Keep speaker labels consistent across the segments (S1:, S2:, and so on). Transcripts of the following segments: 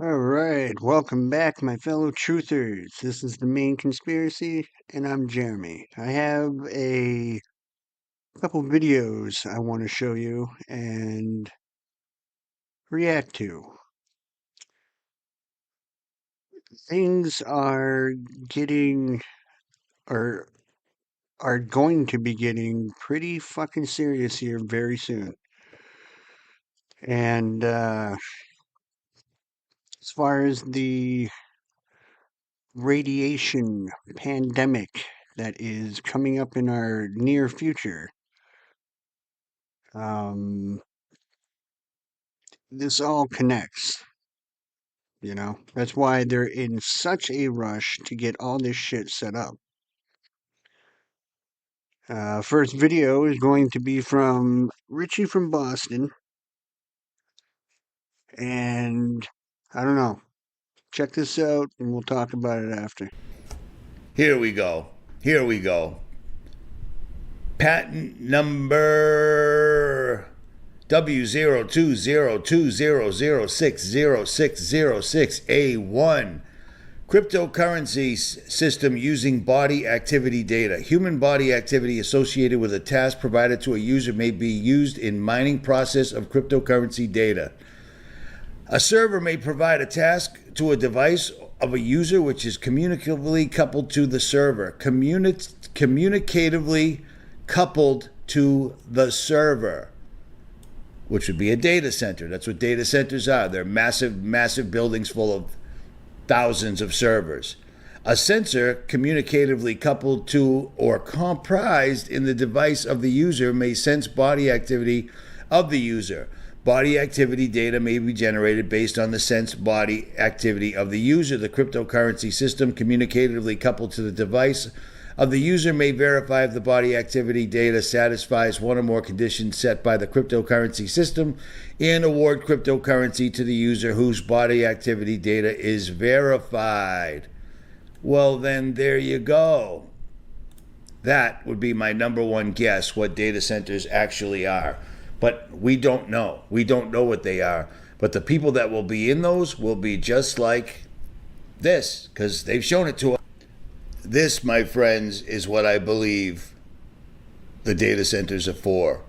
S1: All right, welcome back, my fellow truthers. This is the main conspiracy, and I'm Jeremy. I have a couple videos I want to show you and react to. Things are getting, or are going to be getting pretty fucking serious here very soon. And as far as the radiation pandemic that is coming up in our near future, this all connects, That's why they're in such a rush to get all this shit set up. First video is going to be from Richie from Boston, and I don't know. Check this out, and we'll talk about it after.
S2: Here we go. Here we go. Patent number W020200600606A1. Cryptocurrency system using body activity data. Human body activity associated with a task provided to a user may be used in mining process of cryptocurrency data. A server may provide a task to a device of a user which is communicatively coupled to the server. Communicatively coupled to the server, which would be a data center. That's what data centers are. They're massive, massive buildings full of thousands of servers. A sensor communicatively coupled to or comprised in the device of the user may sense body activity of the user. Body activity data may be generated based on the sensed body activity of the user. The cryptocurrency system communicatively coupled to the device of the user may verify if the body activity data satisfies one or more conditions set by the cryptocurrency system and award cryptocurrency to the user whose body activity data is verified. Well, then there you go. That would be my number one guess what data centers actually are. But we don't know. We don't know what they are. But the people that will be in those will be just like this, because they've shown it to us. This, my friends, is what I believe the data centers are for,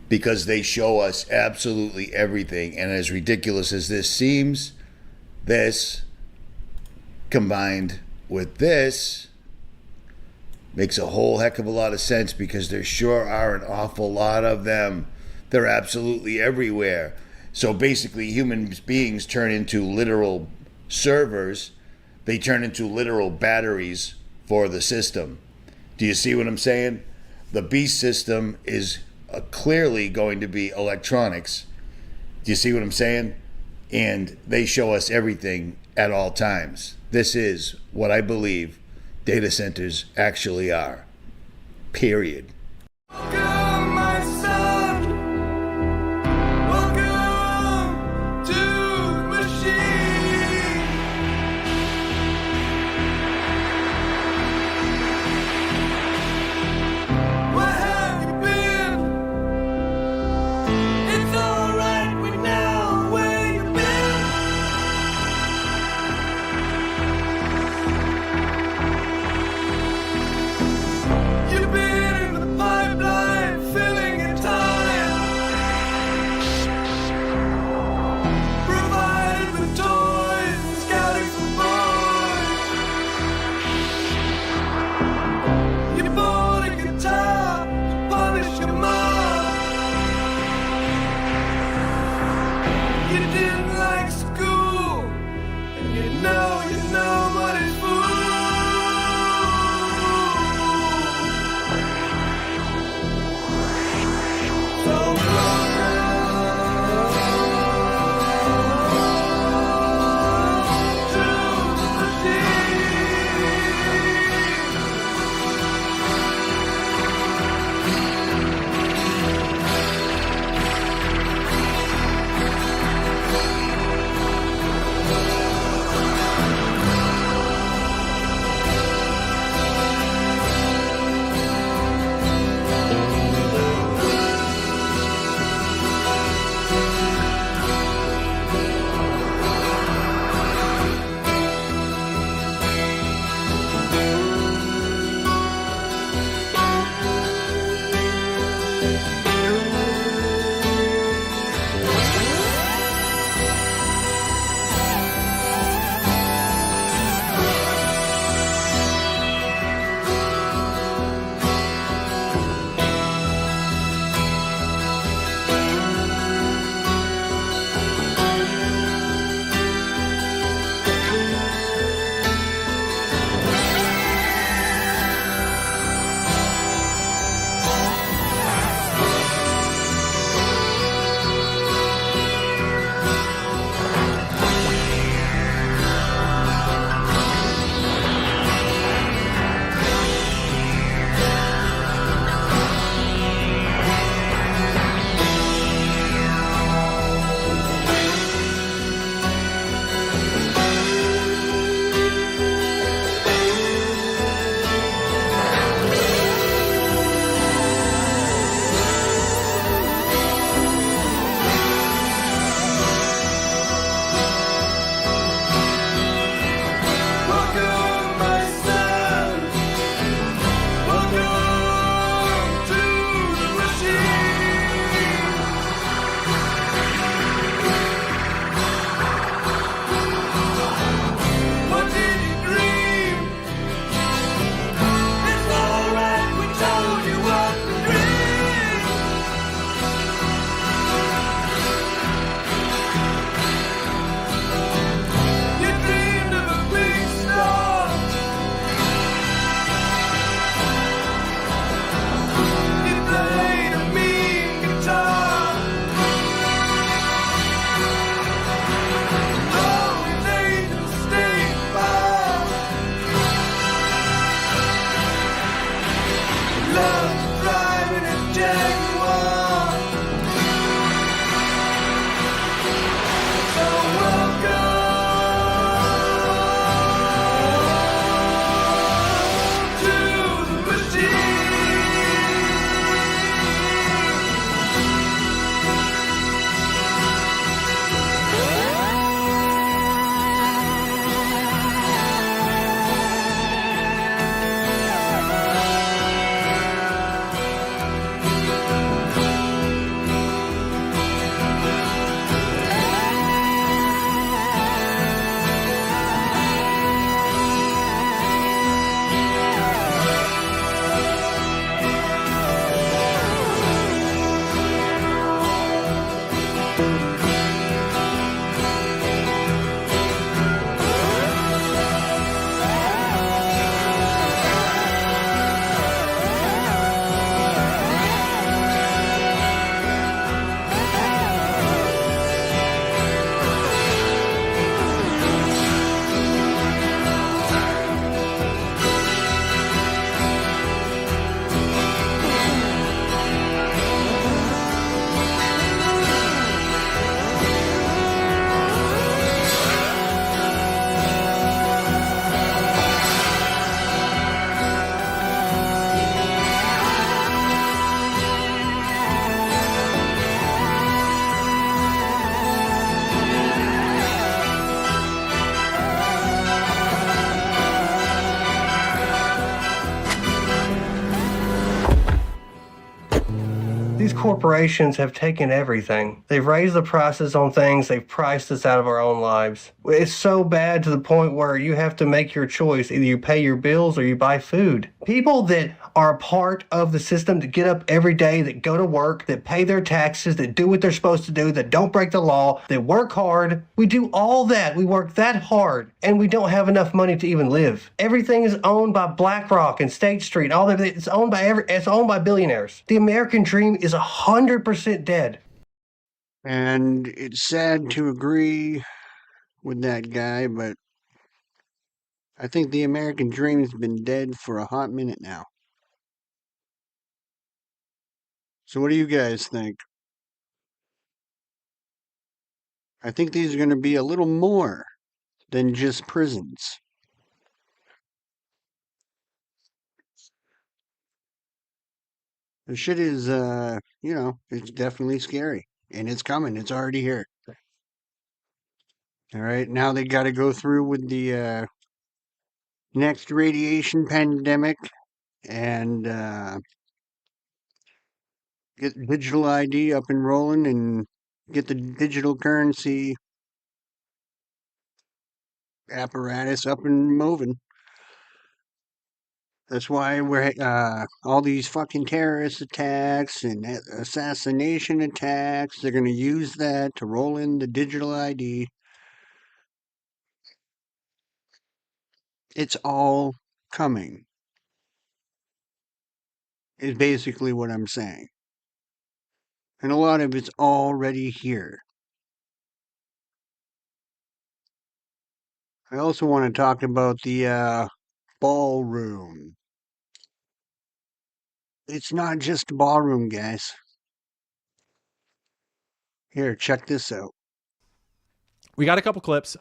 S2: because they show us absolutely everything. And as ridiculous as this seems, this combined with this makes a whole heck of a lot of sense, because there sure are an awful lot of them. They're absolutely everywhere. So basically, human beings turn into literal servers. They turn into literal batteries for the system. Do you see what I'm saying? The beast system is clearly going to be electronics. Do you see what I'm saying? And they show us everything at all times. This is what I believe data centers actually are. Period.
S3: Welcome, my son. Welcome to the machine. Where have you been? It's alright, we know where you've been. You've been in the pipeline, filling your time, provided with toys and scouting for boys. You bought a guitar to punish your mom. You didn't like school, and you know nobody's fool. So welcome to the machine.
S4: corporations have taken everything. They've raised the prices on things. They've priced us out of our own lives. It's so bad to the point where you have to make your choice. Either you pay your bills or you buy food. People that are a part of the system, that get up every day, that go to work, that pay their taxes, that do what they're supposed to do, that don't break the law, that work hard. We do all that. We work that hard, and we don't have enough money to even live. Everything is owned by BlackRock and State Street. All of it, it's owned by billionaires. The American dream is 100% dead.
S1: And it's sad to agree with that guy, but I think the American dream has been dead for a hot minute now. So what do you guys think? I think these are going to be a little more than just prisons. The shit is, it's definitely scary. And it's coming. It's already here. All right, now they got to go through with the next radiation pandemic and get digital ID up and rolling and get the digital currency apparatus up and moving. That's why we're all these fucking terrorist attacks and assassination attacks. They're going to use that to roll in the digital ID. It's all coming, is basically what I'm saying. And a lot of it's already here. I also want to talk about the ballroom. It's not just a ballroom, guys. Here, check this out.
S5: We got a couple clips,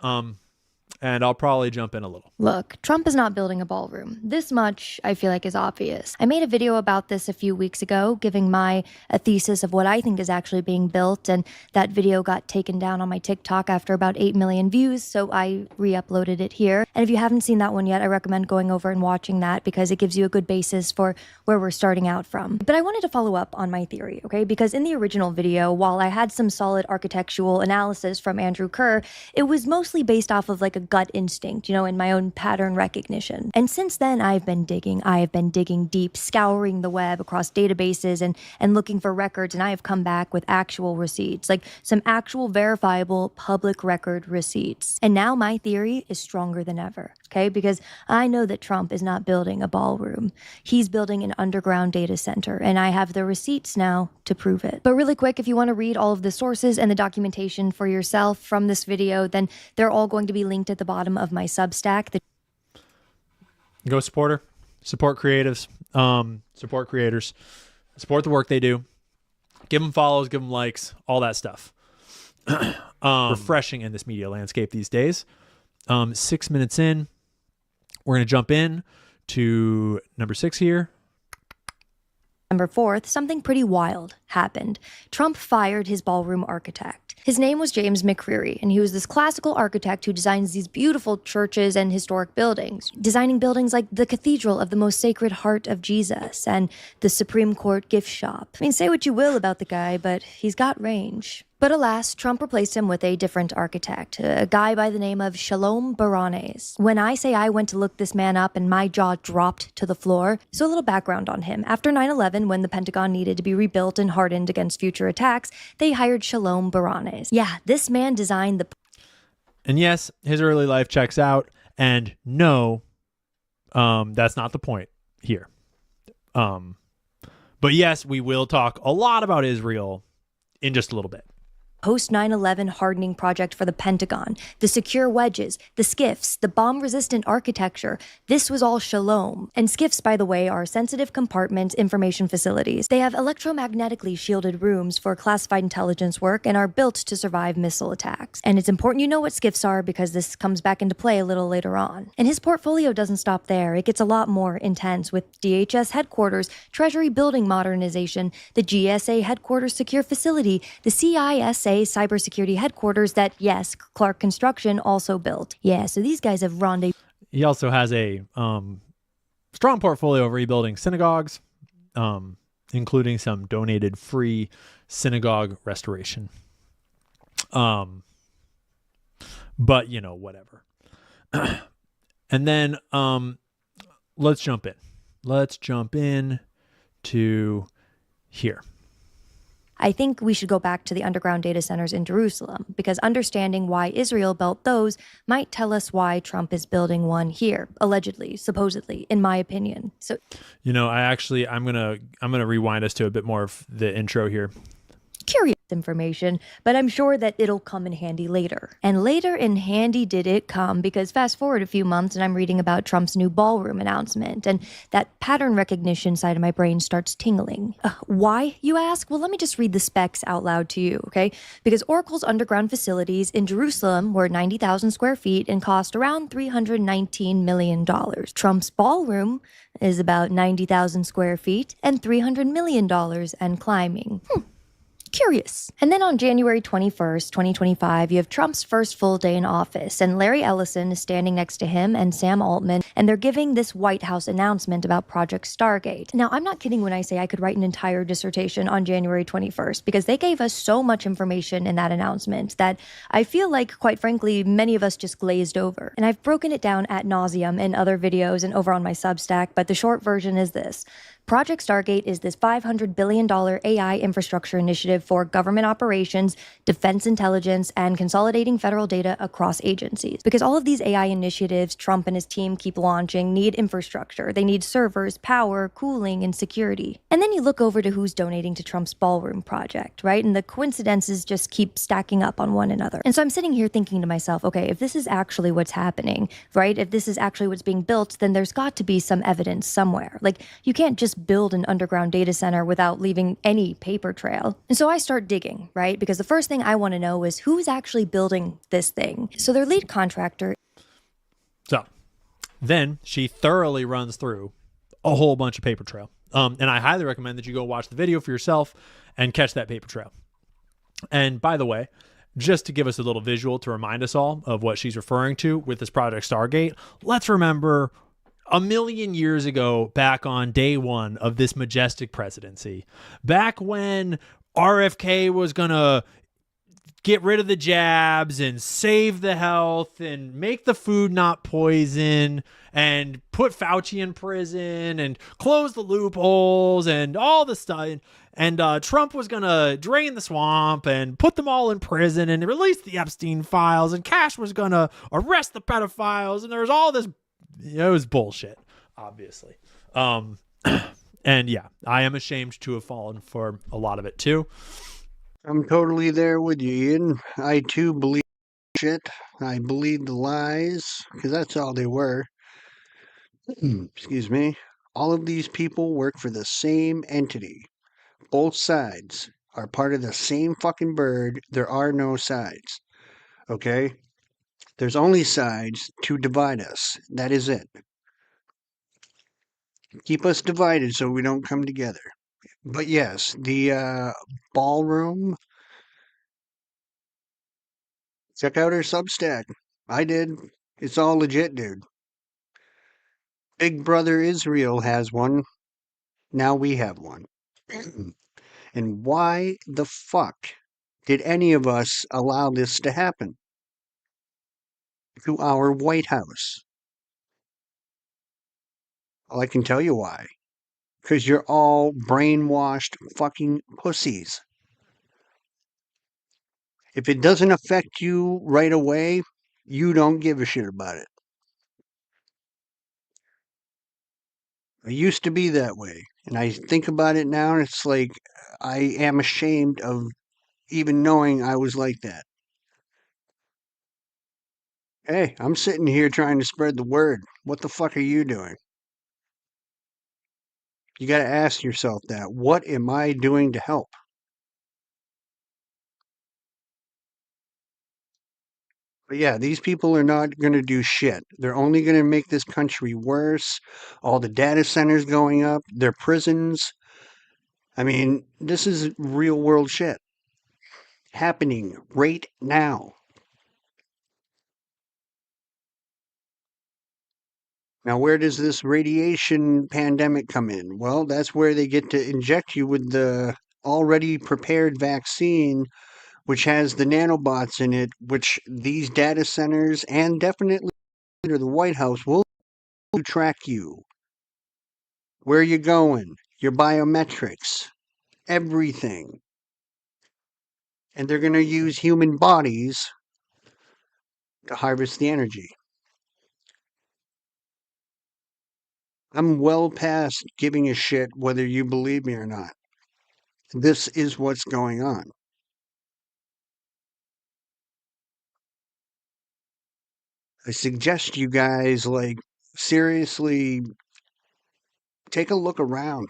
S5: and I'll probably jump in a little.
S6: Look, Trump is not building a ballroom. This much, I feel like, is obvious. I made a video about this a few weeks ago, giving a thesis of what I think is actually being built, and that video got taken down on my TikTok after about 8 million views, so I re-uploaded it here. And if you haven't seen that one yet, I recommend going over and watching that because it gives you a good basis for where we're starting out from. But I wanted to follow up on my theory, okay? Because in the original video, while I had some solid architectural analysis from Andrew Kerr, it was mostly based off of like a gut instinct, in my own pattern recognition. And since then, I have been digging deep, scouring the web across databases and looking for records, and I have come back with actual receipts, like some actual verifiable public record receipts. And now my theory is stronger than ever, okay? Because I know that Trump is not building a ballroom. He's building an underground data center, and I have the receipts now to prove it. But really quick, if you want to read all of the sources and the documentation for yourself from this video, then they're all going to be linked at the bottom of my Substack.
S5: Go support her, support creatives, support creators, support the work they do. Give them follows, give them likes, all that stuff. Refreshing in this media landscape these days. 6 minutes in, we're going to jump in to number 6 here.
S6: November 4th, something pretty wild happened. Trump fired his ballroom architect. His name was James McCreary, and he was this classical architect who designs these beautiful churches and historic buildings, designing buildings like the Cathedral of the Most Sacred Heart of Jesus and the Supreme Court gift shop. I mean, say what you will about the guy, but he's got range. But alas, Trump replaced him with a different architect, a guy by the name of Shalom Baranes. When I say I went to look this man up and my jaw dropped to the floor, so a little background on him. After 9/11, when the Pentagon needed to be rebuilt and hardened against future attacks, they hired Shalom Baranes. Yeah, this man designed the...
S5: And yes, his early life checks out, and no, that's not the point here. But yes, we will talk a lot about Israel in just a little bit.
S6: Post 9/11 hardening project for the Pentagon, the secure wedges, the skiffs, the bomb-resistant architecture. This was all Shalom. And skiffs, by the way, are sensitive compartment information facilities. They have electromagnetically shielded rooms for classified intelligence work and are built to survive missile attacks. And it's important you know what skiffs are because this comes back into play a little later on. And his portfolio doesn't stop there. It gets a lot more intense with DHS headquarters, Treasury building modernization, the GSA headquarters secure facility, the CISA cybersecurity headquarters that, yes, Clark Construction also built. Yeah, so these guys have rendezvous.
S5: He also has a strong portfolio of rebuilding synagogues, including some donated free synagogue restoration. But whatever. And then let's jump in. Let's jump in to here.
S6: I think we should go back to the underground data centers in Jerusalem, because understanding why Israel built those might tell us why Trump is building one here, allegedly, supposedly, in my opinion. So,
S5: I'm gonna rewind us to a bit more of the intro here.
S6: Curious information, but I'm sure that it'll come in handy later. And later in handy did it come, because fast forward a few months and I'm reading about Trump's new ballroom announcement, and that pattern recognition side of my brain starts tingling. Why, you ask? Well, let me just read the specs out loud to you, okay? Because Oracle's underground facilities in Jerusalem were 90,000 square feet and cost around $319 million. Trump's ballroom is about 90,000 square feet and $300 million and climbing. Curious. And then on January 21st, 2025, you have Trump's first full day in office, and Larry Ellison is standing next to him and Sam Altman, and they're giving this White House announcement about Project Stargate. Now, I'm not kidding when I say I could write an entire dissertation on January 21st, because they gave us so much information in that announcement that I feel like, quite frankly, many of us just glazed over. And I've broken it down ad nauseum in other videos and over on my Substack, but the short version is this. Project Stargate is this $500 billion AI infrastructure initiative for government operations, defense intelligence, and consolidating federal data across agencies. Because all of these AI initiatives Trump and his team keep launching need infrastructure. They need servers, power, cooling, and security. And then you look over to who's donating to Trump's ballroom project, right? And the coincidences just keep stacking up on one another. And so I'm sitting here thinking to myself, okay, if this is actually what's happening, right? If this is actually what's being built, then there's got to be some evidence somewhere. Like, you can't just build an underground data center without leaving any paper trail. And so I start digging, right? Because the first thing I want to know is who's actually building this thing. So their lead contractor.
S5: So then she thoroughly runs through a whole bunch of paper trail. And I highly recommend that you go watch the video for yourself and catch that paper trail. And by the way, just to give us a little visual to remind us all of what she's referring to with this Project Stargate, let's remember a million years ago, back on day one of this majestic presidency, back when RFK was going to get rid of the jabs and save the health and make the food not poison and put Fauci in prison and close the loopholes and all the stuff. And Trump was going to drain the swamp and put them all in prison and release the Epstein files, and Cash was going to arrest the pedophiles. And there was all this. It was bullshit, obviously. And yeah, I am ashamed to have fallen for a lot of it too.
S1: I'm totally there with you, Ian. I too believe shit. I believe the lies, because that's all they were. Excuse me. All of these people work for the same entity. Both sides are part of the same fucking bird. There are no sides. Okay? There's only sides to divide us. That is it. Keep us divided so we don't come together. But yes, the ballroom. Check out her Substack. I did. It's all legit, dude. Big Brother Israel has one. Now we have one. And why the fuck did any of us allow this to happen to our White House? Well, I can tell you why. Because you're all brainwashed fucking pussies. If it doesn't affect you right away, you don't give a shit about it. I used to be that way. And I think about it now, and it's like I am ashamed of even knowing I was like that. Hey, I'm sitting here trying to spread the word. What the fuck are you doing? You got to ask yourself that. What am I doing to help? But yeah, these people are not going to do shit. They're only going to make this country worse. All the data centers going up, their prisons. I mean, this is real world shit happening right now. Now, where does this radiation pandemic come in? Well, that's where they get to inject you with the already prepared vaccine, which has the nanobots in it, which these data centers and definitely the White House will track you, where you're going, your biometrics, everything. And they're going to use human bodies to harvest the energy. I'm well past giving a shit whether you believe me or not. This is what's going on. I suggest you guys, like, seriously take a look around.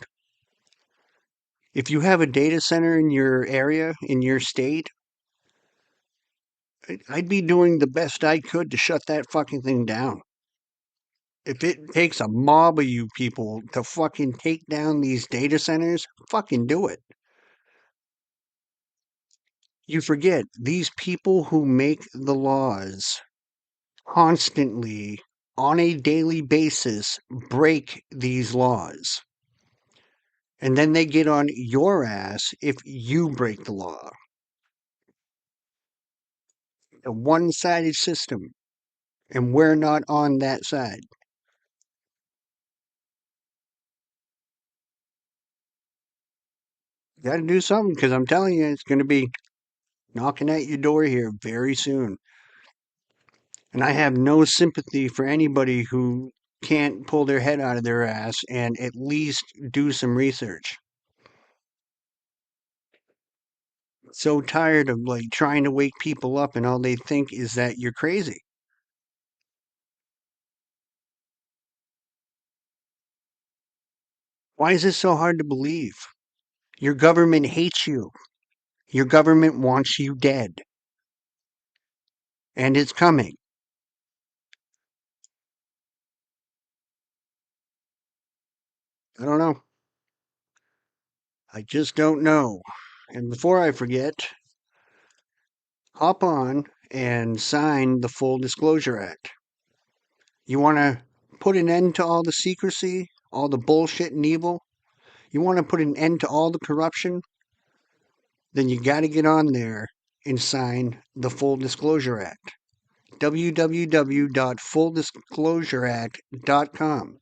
S1: If you have a data center in your area, in your state, I'd be doing the best I could to shut that fucking thing down. If it takes a mob of you people to fucking take down these data centers, fucking do it. You forget, these people who make the laws constantly, on a daily basis, break these laws. And then they get on your ass if you break the law. A one-sided system. And we're not on that side. You gotta do something, because I'm telling you, it's going to be knocking at your door here very soon. And I have no sympathy for anybody who can't pull their head out of their ass and at least do some research. So tired of like trying to wake people up and all they think is that you're crazy. Why is this so hard to believe? Your government hates you. Your government wants you dead. And it's coming. I don't know. I just don't know. And before I forget, hop on and sign the Full Disclosure Act. You want to put an end to all the secrecy, all the bullshit and evil? You want to put an end to all the corruption? Then you got to get on there and sign the Full Disclosure Act. www.fulldisclosureact.com.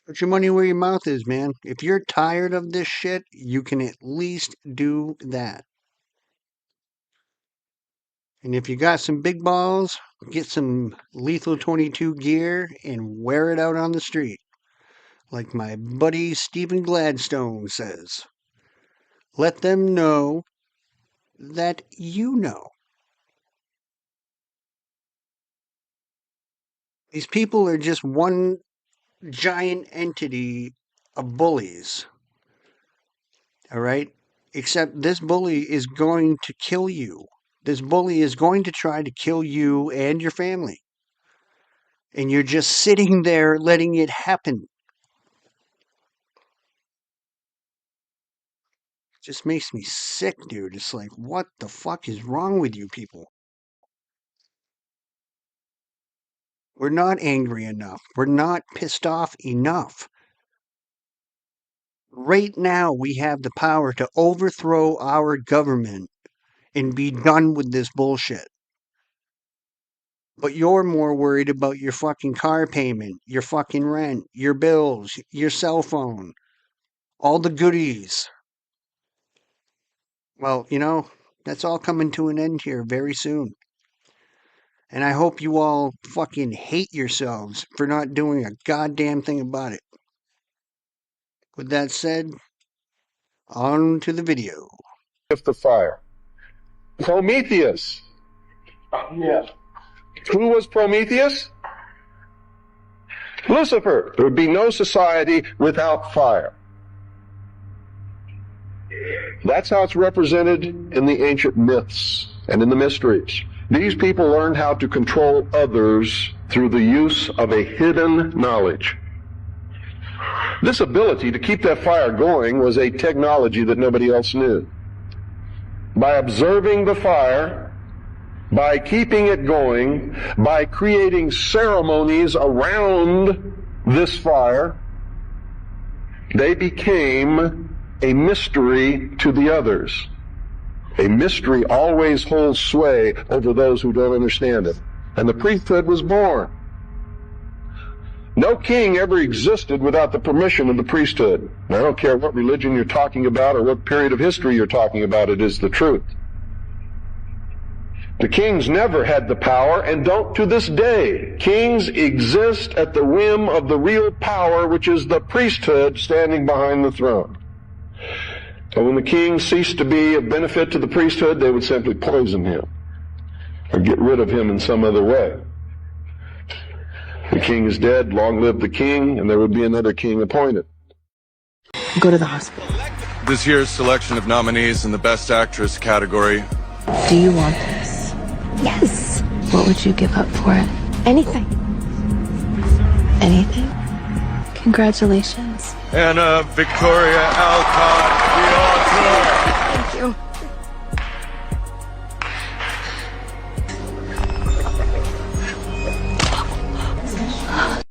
S1: Put your money where your mouth is, man. If you're tired of this shit, you can at least do that. And if you got some big balls, get some Lethal 22 gear and wear it out on the street. Like my buddy Stephen Gladstone says. Let them know that you know. These people are just one giant entity of bullies. All right? Except this bully is going to kill you. This bully is going to try to kill you and your family. And you're just sitting there letting it happen. It just makes me sick, dude. It's like, what the fuck is wrong with you people? We're not angry enough. We're not pissed off enough. Right now, we have the power to overthrow our government and be done with this bullshit. But you're more worried about your fucking car payment, your fucking rent, your bills, your cell phone, all the goodies. Well, that's all coming to an end here very soon. And I hope you all fucking hate yourselves for not doing a goddamn thing about it. With that said, on to the video.
S7: If the fire. Prometheus. Yeah. Who was Prometheus? Lucifer. There would be no society without fire. That's how it's represented in the ancient myths and in the mysteries. These people learned how to control others through the use of a hidden knowledge. This ability to keep that fire going was a technology that nobody else knew. By observing the fire, by keeping it going, by creating ceremonies around this fire, they became a mystery to the others. A mystery always holds sway over those who don't understand it. And the priesthood was born. No king ever existed without the permission of the priesthood. And I don't care what religion you're talking about or what period of history you're talking about, it is the truth. The kings never had the power and don't to this day. Kings exist at the whim of the real power, which is the priesthood standing behind the throne. And when the king ceased to be of benefit to the priesthood, they would simply poison him or get rid of him in some other way. The king is dead, long live the king, and there would be another king appointed.
S8: Go to the hospital.
S3: This year's selection of nominees in the Best Actress category.
S8: Do you want this?
S9: Yes.
S8: What would you give up for it?
S9: Anything.
S8: Anything? Congratulations.
S3: Anna Victoria Alcott, the author.
S9: Thank you.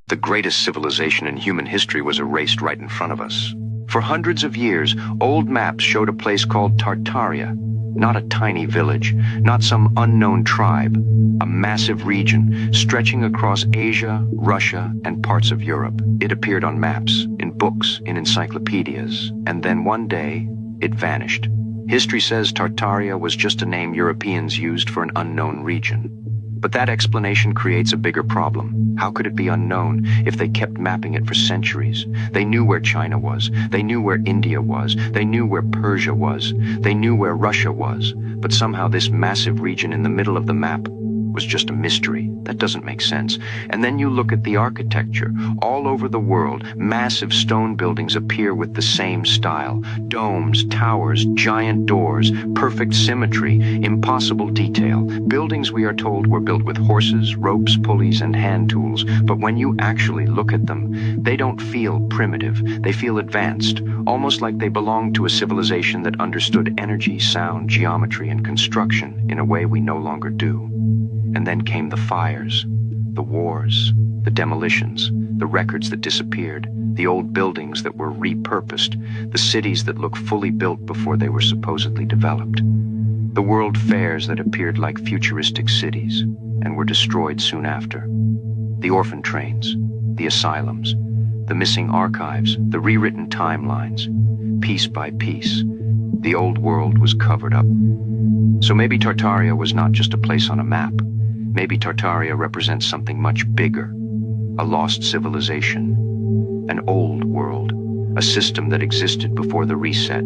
S10: The greatest civilization in human history was erased right in front of us. For hundreds of years, old maps showed a place called Tartaria. Not a tiny village, not some unknown tribe. A massive region stretching across Asia, Russia, and parts of Europe. It appeared on maps, in books, in encyclopedias, and then one day, it vanished. History says Tartaria was just a name Europeans used for an unknown region. But that explanation creates a bigger problem. How could it be unknown if they kept mapping it for centuries? They knew where China was. They knew where India was. They knew where Persia was. They knew where Russia was. But somehow this massive region in the middle of the map was just a mystery. That doesn't make sense. And then you look at the architecture. All over the world, massive stone buildings appear with the same style. Domes, towers, giant doors, perfect symmetry, impossible detail. Buildings, we are told, were built with horses, ropes, pulleys, and hand tools. But when you actually look at them, they don't feel primitive. They feel advanced, almost like they belong to a civilization that understood energy, sound, geometry, and construction in a way we no longer do. And then came the fires, the wars, the demolitions, the records that disappeared, the old buildings that were repurposed, the cities that looked fully built before they were supposedly developed, the world fairs that appeared like futuristic cities and were destroyed soon after, the orphan trains, the asylums, the missing archives, the rewritten timelines. Piece by piece, the old world was covered up. So maybe Tartaria was not just a place on a map. Maybe Tartaria represents something much bigger, a lost civilization, an old world, a system that existed before the reset.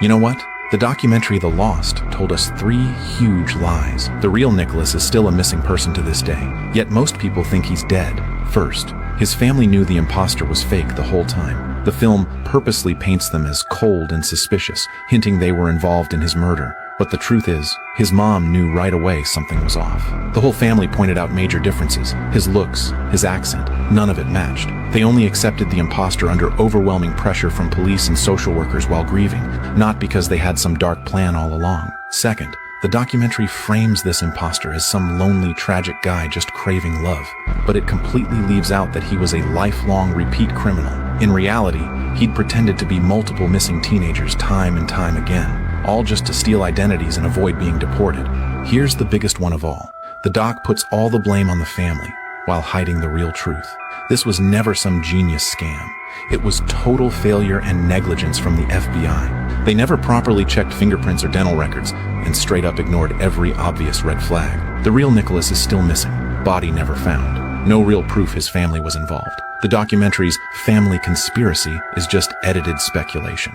S11: You know what? The documentary The Lost told us 3 huge lies. The real Nicholas is still a missing person to this day, yet most people think he's dead. First, his family knew the imposter was fake the whole time. The film purposely paints them as cold and suspicious, hinting they were involved in his murder. But the truth is, his mom knew right away something was off. The whole family pointed out major differences. His looks, his accent, none of it matched. They only accepted the imposter under overwhelming pressure from police and social workers while grieving, not because they had some dark plan all along. Second, the documentary frames this imposter as some lonely, tragic guy just craving love, but it completely leaves out that he was a lifelong repeat criminal. In reality, he'd pretended to be multiple missing teenagers time and time again, all just to steal identities and avoid being deported. Here's the biggest one of all. The doc puts all the blame on the family, while hiding the real truth. This was never some genius scam. It was total failure and negligence from the FBI. They never properly checked fingerprints or dental records, and straight up ignored every obvious red flag. The real Nicholas is still missing, body never found. No real proof his family was involved. The documentary's family conspiracy is just edited speculation.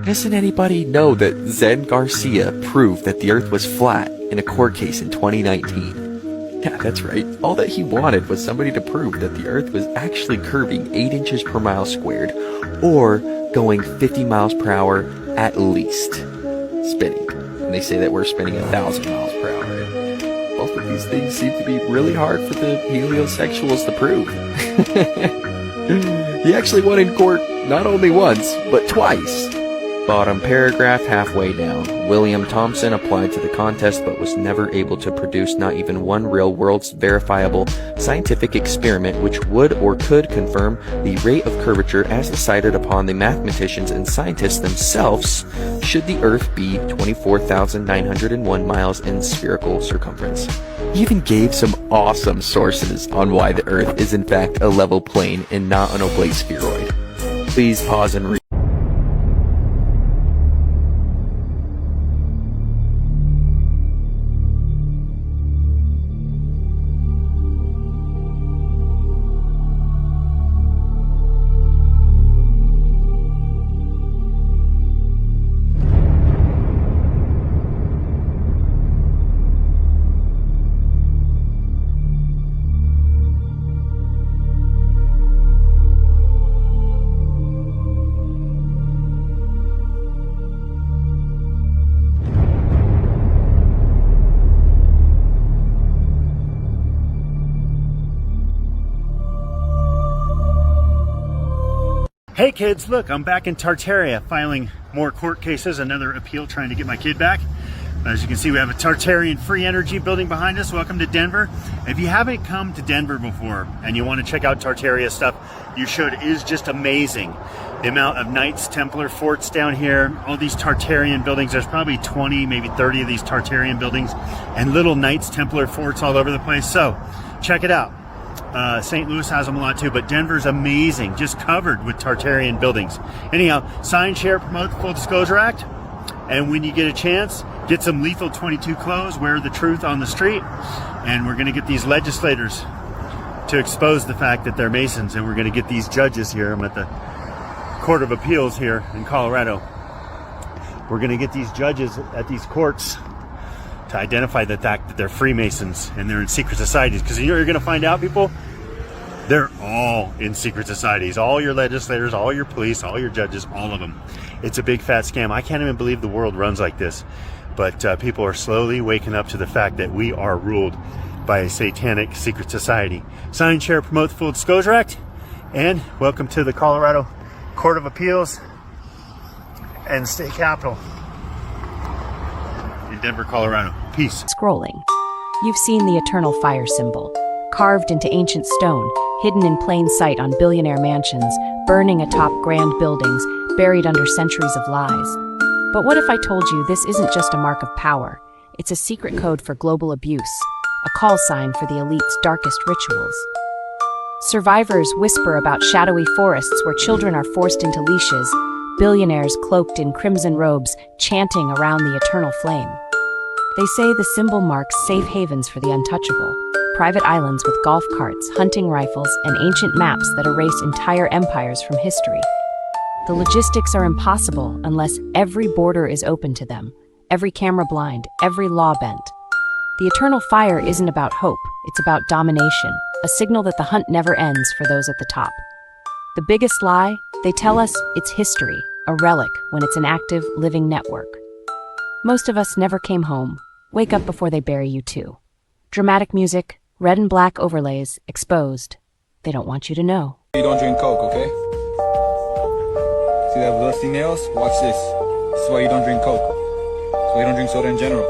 S9: Doesn't anybody know that Zen Garcia proved that the Earth was flat in a court case in 2019? Yeah, that's right. All that he wanted was somebody to prove that the Earth was actually curving 8 inches per mile squared, or going 50 miles per hour at least, spinning. And they say that we're spinning 1,000 miles per hour. Both of these things seem to be really hard for the heliosexuals to prove. He actually won in court not only once, but twice. Bottom paragraph halfway down. William Thompson applied to the contest but was never able to produce not even one real-world verifiable scientific experiment which would or could confirm the rate of curvature as decided upon the mathematicians and scientists themselves should the Earth be 24,901 miles in spherical circumference. He even gave some awesome sources on why the Earth is in fact a level plane and not an oblate spheroid. Please pause and read.
S12: Hey kids, look, I'm back in Tartaria filing more court cases, another appeal trying to get my kid back. As you can see, we have a Tartarian free energy building behind us. Welcome to Denver. If you haven't come to Denver before and you want to check out Tartaria stuff, you should. It is just amazing. The amount of Knights Templar forts down here, all these Tartarian buildings. There's probably 20, maybe 30 of these Tartarian buildings and little Knights Templar forts all over the place. So check it out. St. Louis has them a lot too, but Denver's amazing, just covered with Tartarian buildings. Anyhow, sign, share, promote the Full Disclosure Act, and when you get a chance, get some Lethal 22 clothes, wear the truth on the street, and we're going to get these legislators to expose the fact that they're Masons, and we're going to get these judges here. I'm at the Court of Appeals here in Colorado. We're going to get these judges at these courts to identify the fact that they're Freemasons and they're in secret societies. Because you know what you're going to find out, people? They're all in secret societies. All your legislators, all your police, all your judges, all of them. It's a big fat scam. I can't even believe the world runs like this. But people are slowly waking up to the fact that we are ruled by a satanic secret society. Sign, share, promote the Full Disclosure Act. And welcome to the Colorado Court of Appeals and State Capitol in Denver, Colorado. Peace.
S13: Scrolling. You've seen the eternal fire symbol, carved into ancient stone, hidden in plain sight on billionaire mansions, burning atop grand buildings, buried under centuries of lies. But what if I told you this isn't just a mark of power? It's a secret code for global abuse, a call sign for the elite's darkest rituals. Survivors whisper about shadowy forests where children are forced into leashes, billionaires cloaked in crimson robes chanting around the eternal flame. They say the symbol marks safe havens for the untouchable, private islands with golf carts, hunting rifles, and ancient maps that erase entire empires from history. The logistics are impossible unless every border is open to them, every camera blind, every law bent. The eternal fire isn't about hope, it's about domination, a signal that the hunt never ends for those at the top. The biggest lie? They tell us it's history, a relic when it's an active, living network. Most of us never came home. Wake up before they bury you too. Dramatic music, red and black overlays, exposed. They don't want you to know.
S14: You don't drink Coke, okay? See that rusty nails? Watch this. This is why you don't drink Coke. This is why you don't drink soda in general.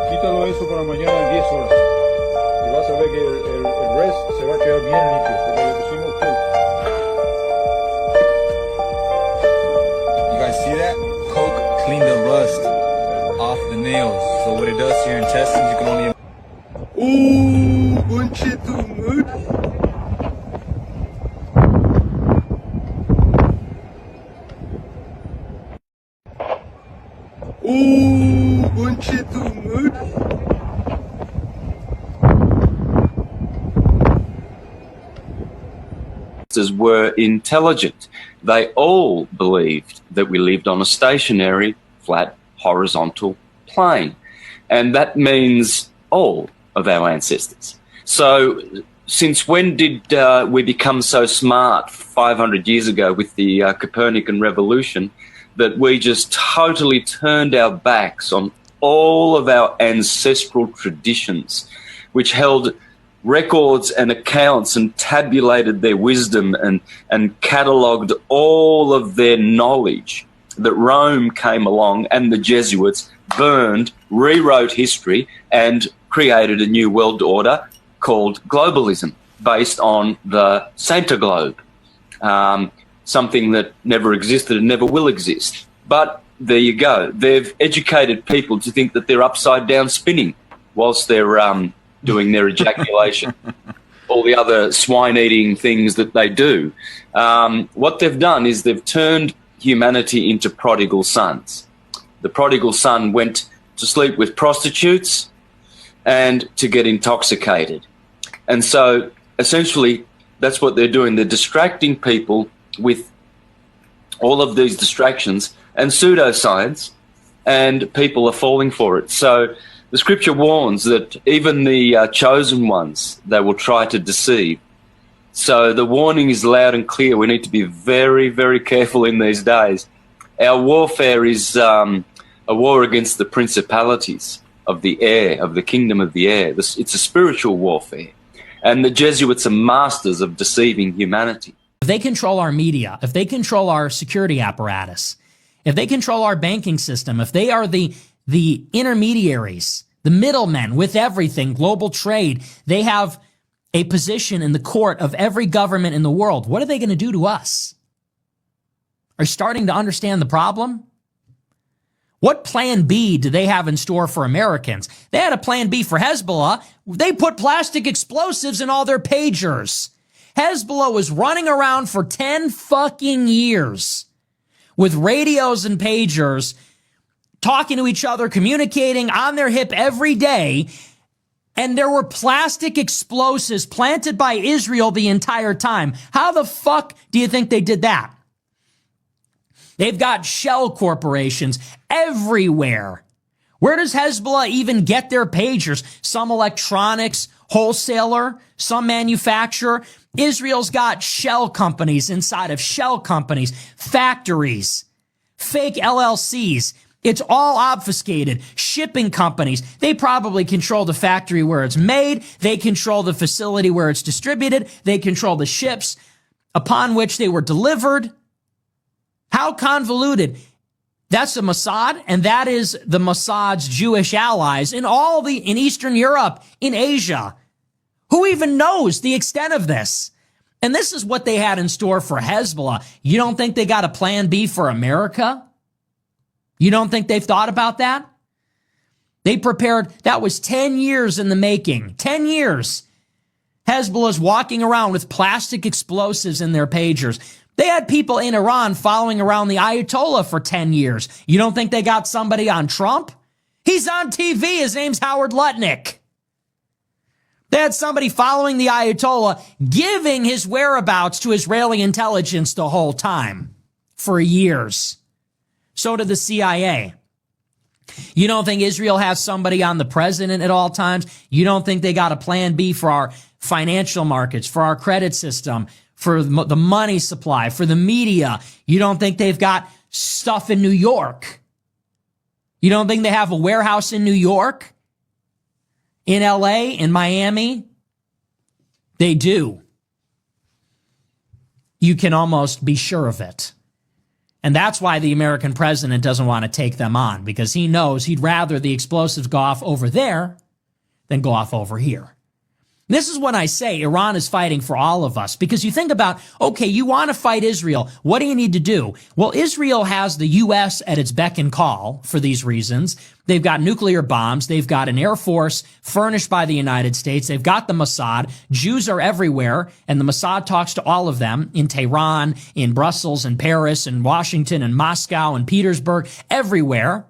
S14: Quítalo eso para mañana en 10 horas. Y vas a ver que el rest se va a quedar bien limpio, porque le pusimos Coke. You guys see that? Coke cleaned the rust off the nails. So what it does to your intestines, you can only... Ooh, buen chito, man. Ooh, buen chito, man.
S15: ancestors were intelligent. They all believed that we lived on a stationary, flat, horizontal plane. And that means all of our ancestors. So since when did we become so smart 500 years ago with the Copernican revolution that we just totally turned our backs on all of our ancestral traditions, which held records and accounts and tabulated their wisdom and catalogued all of their knowledge, that Rome came along and the Jesuits burned, rewrote history, and created a new world order called globalism, based on the Santa Globe, something that never existed and never will exist. But there you go. They've educated people to think that they're upside down spinning whilst they're doing their ejaculation, all the other swine-eating things that they do. What they've done is they've turned humanity into prodigal sons. The prodigal son went to sleep with prostitutes and to get intoxicated. And so essentially that's what they're doing. They're distracting people with all of these distractions and pseudoscience, and people are falling for it. So the scripture warns that even the chosen ones, they will try to deceive. So the warning is loud and clear. We need to be very, very careful in these days. Our warfare is a war against the principalities of the air, of the kingdom of the air. It's a spiritual warfare. And the Jesuits are masters of deceiving humanity.
S16: If they control our media, if they control our security apparatus, if they control our banking system, if they are the intermediaries, the middlemen with everything, global trade, they have a position in the court of every government in the world. What are they going to do to us? Are you starting to understand the problem? What plan B do they have in store for Americans? They had a plan B for Hezbollah. They put plastic explosives in all their pagers. Hezbollah was running around for 10 fucking years with radios and pagers, talking to each other, communicating on their hip every day. And there were plastic explosives planted by Israel the entire time. How the fuck do you think they did that? They've got shell corporations everywhere. Where does Hezbollah even get their pagers? Some electronics wholesaler, some manufacturer. Israel's got shell companies inside of shell companies, factories, fake LLCs. It's all obfuscated. Shipping companies, they probably control the factory where it's made. They control the facility where it's distributed. They control the ships upon which they were delivered. How convoluted. That's the Mossad, and that is the Mossad's Jewish allies in Eastern Europe, in Asia. Who even knows the extent of this? And this is what they had in store for Hezbollah. You don't think they got a plan B for America? You don't think they've thought about that? They prepared, that was 10 years in the making. 10 years. Hezbollah's walking around with plastic explosives in their pagers. They had people in Iran following around the Ayatollah for 10 years. You don't think they got somebody on Trump? He's on TV. His name's Howard Lutnick. They had somebody following the Ayatollah, giving his whereabouts to Israeli intelligence the whole time for years. So did the CIA. You don't think Israel has somebody on the president at all times? You don't think they got a plan B for our financial markets, for our credit system, for the money supply, for the media? You don't think they've got stuff in New York? You don't think they have a warehouse in New York? In LA? In Miami? They do. You can almost be sure of it. And that's why the American president doesn't want to take them on, because he knows he'd rather the explosives go off over there than go off over here. This is when I say Iran is fighting for all of us, because you think about, okay, you want to fight Israel. What do you need to do? Well, Israel has the U.S. at its beck and call for these reasons. They've got nuclear bombs. They've got an air force furnished by the United States. They've got the Mossad. Jews are everywhere, and the Mossad talks to all of them in Tehran, in Brussels, in Paris, in Washington, in Moscow, in Petersburg, everywhere.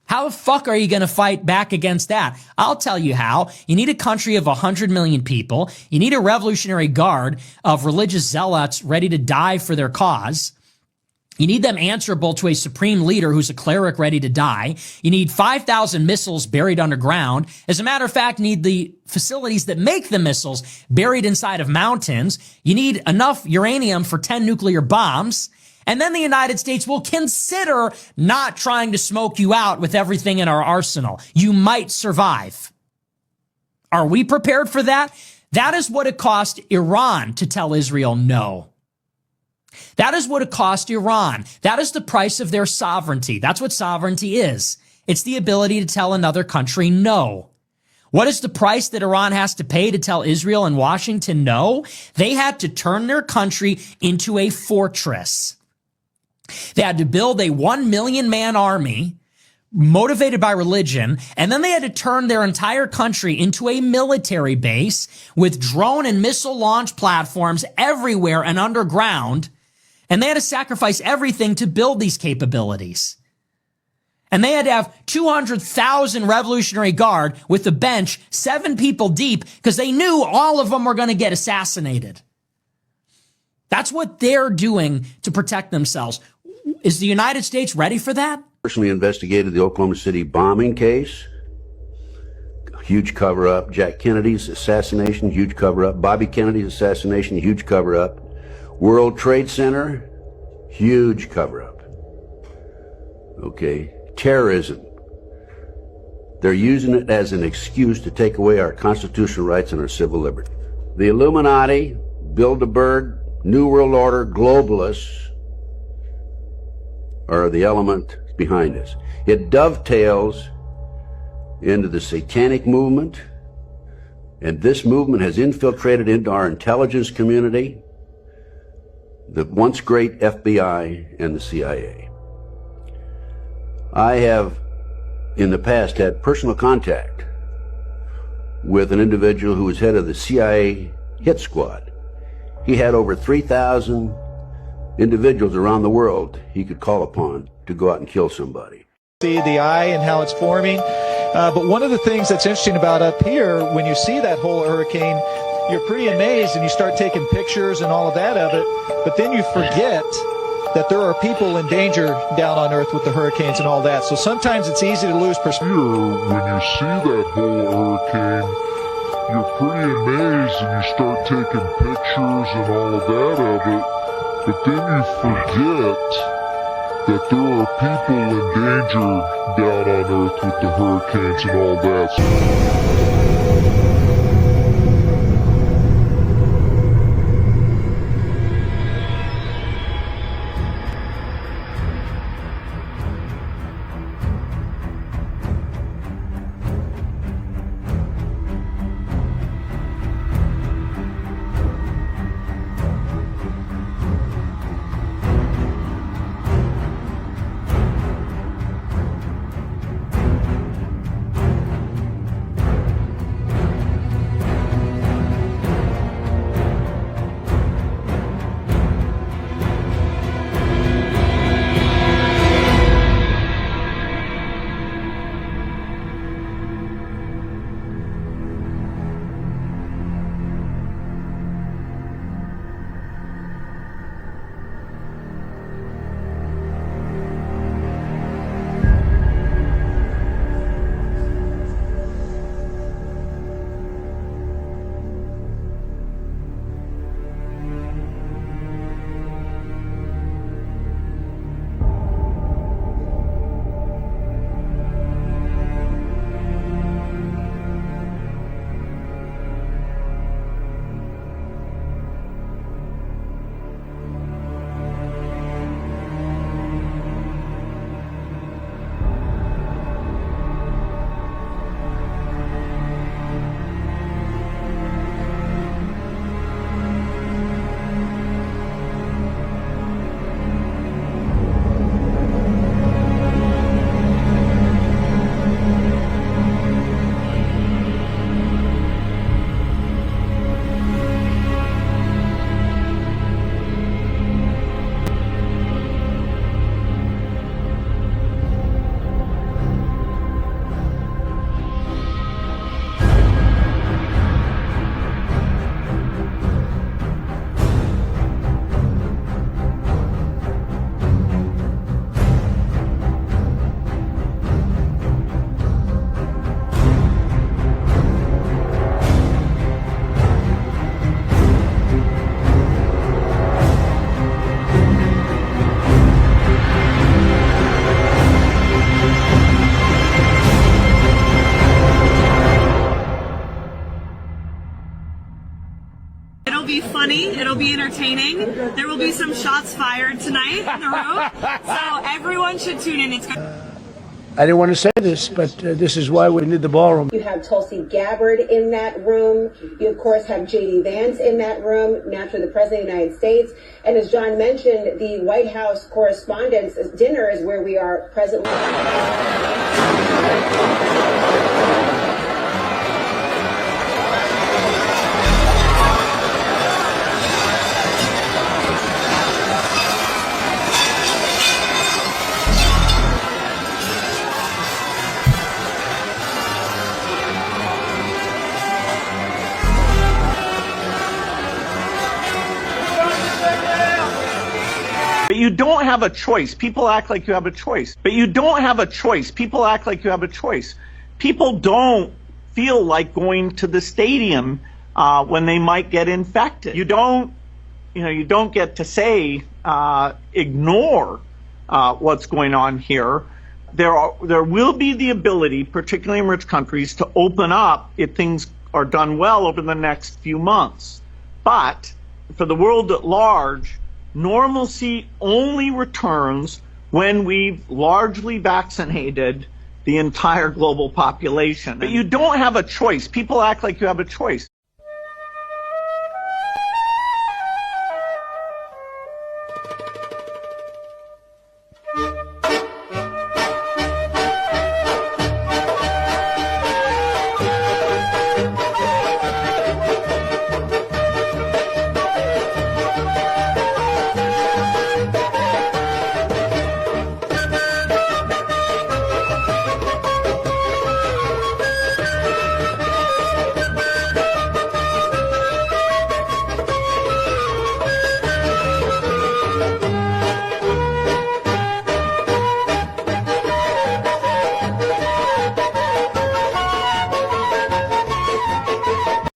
S16: How the fuck are you going to fight back against that? I'll tell you how. You need a country of 100 million people. You need a revolutionary guard of religious zealots ready to die for their cause. You need them answerable to a supreme leader who's a cleric ready to die. You need 5,000 missiles buried underground. As a matter of fact, you need the facilities that make the missiles buried inside of mountains. You need enough uranium for 10 nuclear bombs. And then the United States will consider not trying to smoke you out with everything in our arsenal. You might survive. Are we prepared for that? That is what it cost Iran to tell Israel no. That is what it cost Iran. That is the price of their sovereignty. That's what sovereignty is. It's the ability to tell another country no. What is the price that Iran has to pay to tell Israel and Washington no? They had to turn their country into a fortress. They had to build a 1 million man army motivated by religion, and then they had to turn their entire country into a military base with drone and missile launch platforms everywhere and underground, and they had to sacrifice everything to build these capabilities. And they had to have 200,000 Revolutionary Guard with a bench 7 people deep because they knew all of them were going to get assassinated. That's what they're doing to protect themselves. Is the United States ready for that?
S17: Personally investigated the Oklahoma City bombing case. Huge cover-up. Jack Kennedy's assassination, huge cover-up. Bobby Kennedy's assassination, huge cover-up. World Trade Center, huge cover-up. Okay. Terrorism. They're using it as an excuse to take away our constitutional rights and our civil liberty. The Illuminati, Bilderberg, New World Order, globalists are the element behind this. It dovetails into the satanic movement, and this movement has infiltrated into our intelligence community, the once great FBI and the CIA. I have in the past had personal contact with an individual who was head of the CIA hit squad. He had over 3,000 individuals around the world he could call upon to go out and kill somebody.
S18: See the eye and how it's forming. But one of the things that's interesting about up here, when you see that whole hurricane, you're pretty amazed and you start taking pictures and all of that of it. But then you forget that there are people in danger down on Earth with the hurricanes and all that. So sometimes it's easy to lose perspective.
S19: When you see that whole hurricane, you're pretty amazed and you start taking pictures and all of that of it. But then you forget that there are people in danger down on Earth with the hurricanes and all that.
S20: entertaining. There will be some shots fired tonight in the room, so everyone should tune in. It's good.
S21: I didn't want to say this, but this is why we need the ballroom.
S22: You have Tulsi Gabbard in that room. You, of course, have J.D. Vance in that room, naturally the President of the United States. And as John mentioned, the White House Correspondents' Dinner is where we are presently.
S23: But you don't have a choice. People act like you have a choice. But you don't have a choice. People act like you have a choice. People don't feel like going to the stadium when they might get infected. You don't get to say, ignore what's going on here. There will be the ability, particularly in rich countries, to open up if things are done well over the next few months. But for the world at large, normalcy only returns when we've largely vaccinated the entire global population. But you don't have a choice. People act like you have a choice.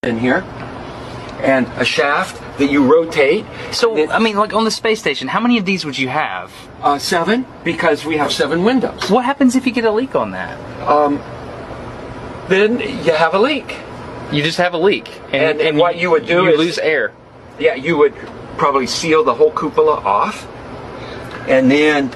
S24: In here, and a shaft that you rotate.
S25: So, I mean, like on the space station, how many of these would you have?
S24: 7, because we have 7 windows.
S25: What happens if you get a leak on that?
S24: Then you have a leak.
S25: You just have a leak.
S24: And what you would do is...
S25: You lose air.
S24: Yeah, you would probably seal the whole cupola off. And then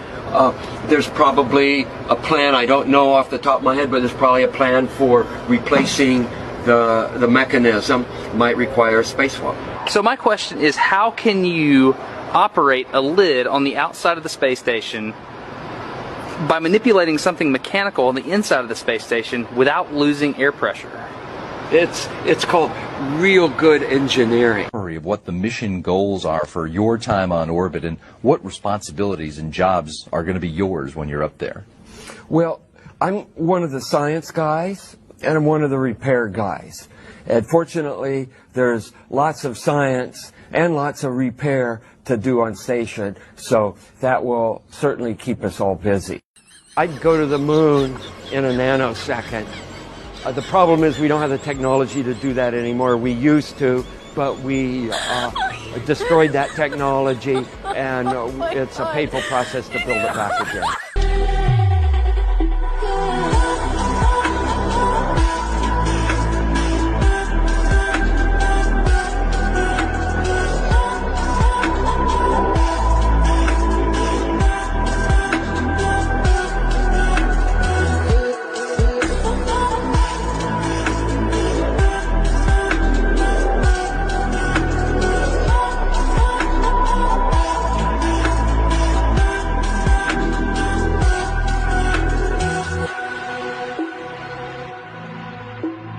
S24: there's probably a plan, I don't know off the top of my head, but there's probably a plan for replacing the mechanism. Might require a spacewalk.
S25: So my question is, how can you operate a lid on the outside of the space station by manipulating something mechanical on the inside of the space station without losing air pressure?
S24: It's called real good engineering.
S26: Of what the mission goals are for your time on orbit and what responsibilities and jobs are going to be yours when you're up there.
S24: Well, I'm one of the science guys and I'm one of the repair guys. And fortunately, there's lots of science and lots of repair to do on station, so that will certainly keep us all busy. I'd go to the moon in a nanosecond. The problem is we don't have the technology to do that anymore. We used to, but we destroyed that technology, and it's a painful process to build it back again.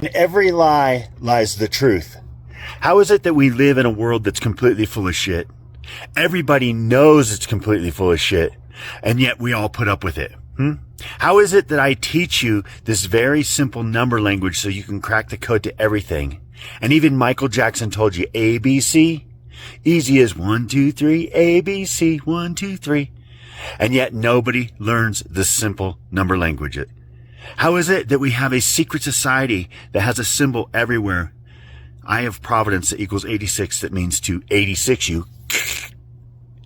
S12: In every lie lies the truth. How is it that we live in a world that's completely full of shit? Everybody knows it's completely full of shit, and yet we all put up with it. How is it that I teach you this very simple number language so you can crack the code to everything? And even Michael Jackson told you ABC? Easy as 1, 2, 3, ABC, 1, 2, 3. And yet nobody learns the simple number language. How is it that we have a secret society that has a symbol everywhere? Eye of Providence that equals 86 that means to 86 you.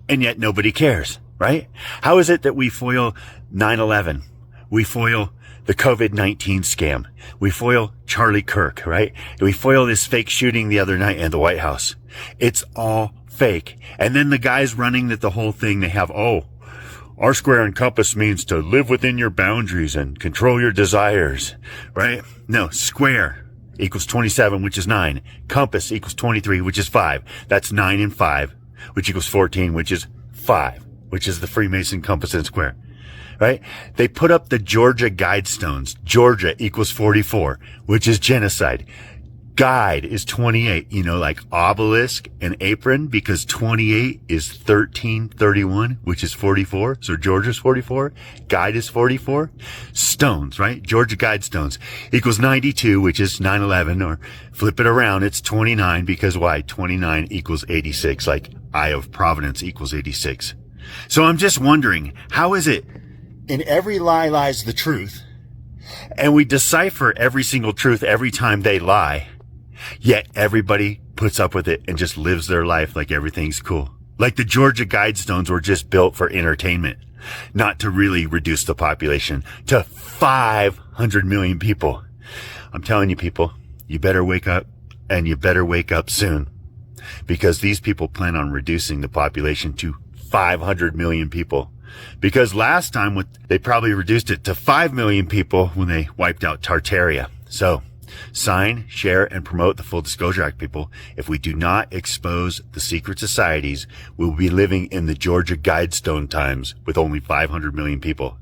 S12: And yet nobody cares, right? How is it that we foil 9/11? We foil the COVID-19 scam. We foil Charlie Kirk, right? We foil this fake shooting the other night in the White House. It's all fake. And then the guys running the whole thing, they have, R square and compass means to live within your boundaries and control your desires, right? No, square equals 27, which is 9. Compass equals 23, which is 5. That's 9 and 5, which equals 14, which is 5, which is the Freemason compass and square, right? They put up the Georgia Guidestones. Georgia equals 44, which is genocide. Guide is 28, like obelisk and apron, because 28 is 1331, which is 44. So Georgia's 44. Guide is 44. Stones, right? Georgia Guidestones equals 92, which is 911, or flip it around. It's 29, because why? 29 equals 86, like Eye of Providence equals 86. So I'm just wondering, how is it in every lie lies the truth, and we decipher every single truth every time they lie, yet everybody puts up with it and just lives their life like everything's cool? Like the Georgia Guidestones were just built for entertainment, not to really reduce the population to 500 million people. I'm telling you, people, you better wake up, and you better wake up soon, because these people plan on reducing the population to 500 million people. Because last time they probably reduced it to 5 million people when they wiped out Tartaria. So, sign, share, and promote the Full Disclosure Act, people. If we do not expose the secret societies, we will be living in the Georgia Guidestone times with only 500 million people.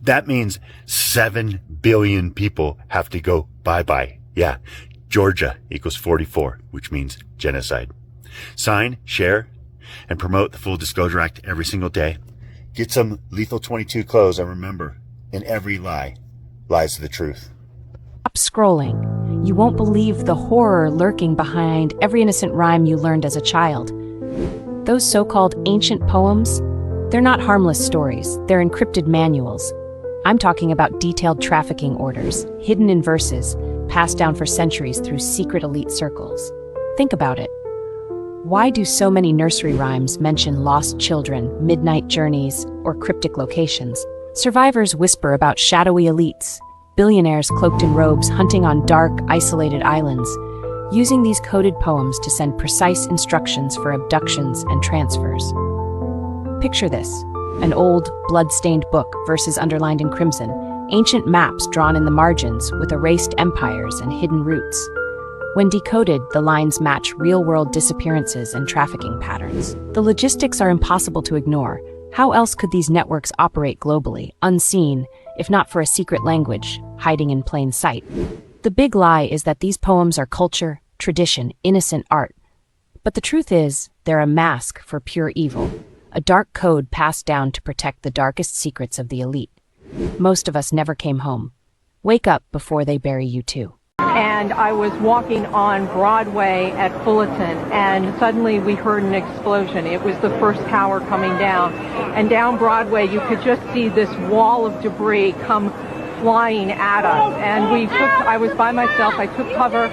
S12: That means 7 billion people have to go bye-bye. Yeah, Georgia equals 44, which means genocide. Sign, share, and promote the Full Disclosure Act every single day. Get some Lethal 22 clothes, and remember, in every lie lies the truth.
S13: Stop scrolling. You won't believe the horror lurking behind every innocent rhyme you learned as a child. Those so-called ancient poems, they're not harmless stories. They're encrypted manuals. I'm talking about detailed trafficking orders, hidden in verses, passed down for centuries through secret elite circles. Think about it. Why do so many nursery rhymes mention lost children, midnight journeys, or cryptic locations? Survivors whisper about shadowy elites, billionaires cloaked in robes hunting on dark, isolated islands, using these coded poems to send precise instructions for abductions and transfers. Picture this: an old, blood-stained book, verses underlined in crimson, ancient maps drawn in the margins with erased empires and hidden routes. When decoded, the lines match real-world disappearances and trafficking patterns. The logistics are impossible to ignore. How else could these networks operate globally, unseen, if not for a secret language, hiding in plain sight? The big lie is that these poems are culture, tradition, innocent art. But the truth is, they're a mask for pure evil, a dark code passed down to protect the darkest secrets of the elite. Most of us never came home. Wake up before they bury you too.
S1: And I was walking on Broadway at Fullerton, and suddenly we heard an explosion. It was the first tower coming down. And down Broadway, you could just see this wall of debris come flying at us. And I was by myself, I took cover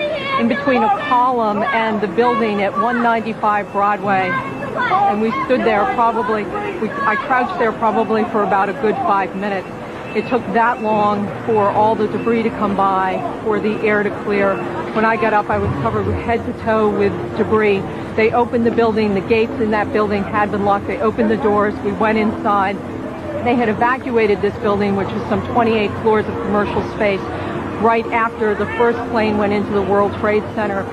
S1: in between a column and the building at 195 Broadway. And we stood there I crouched there probably for about a good 5 minutes. It took that long for all the debris to come by, for the air to clear. When I got up, I was covered head to toe with debris. They opened the building. The gates in that building had been locked. They opened the doors. We went inside. They had evacuated this building, which was some 28 floors of commercial space, right after the first plane went into the World Trade Center.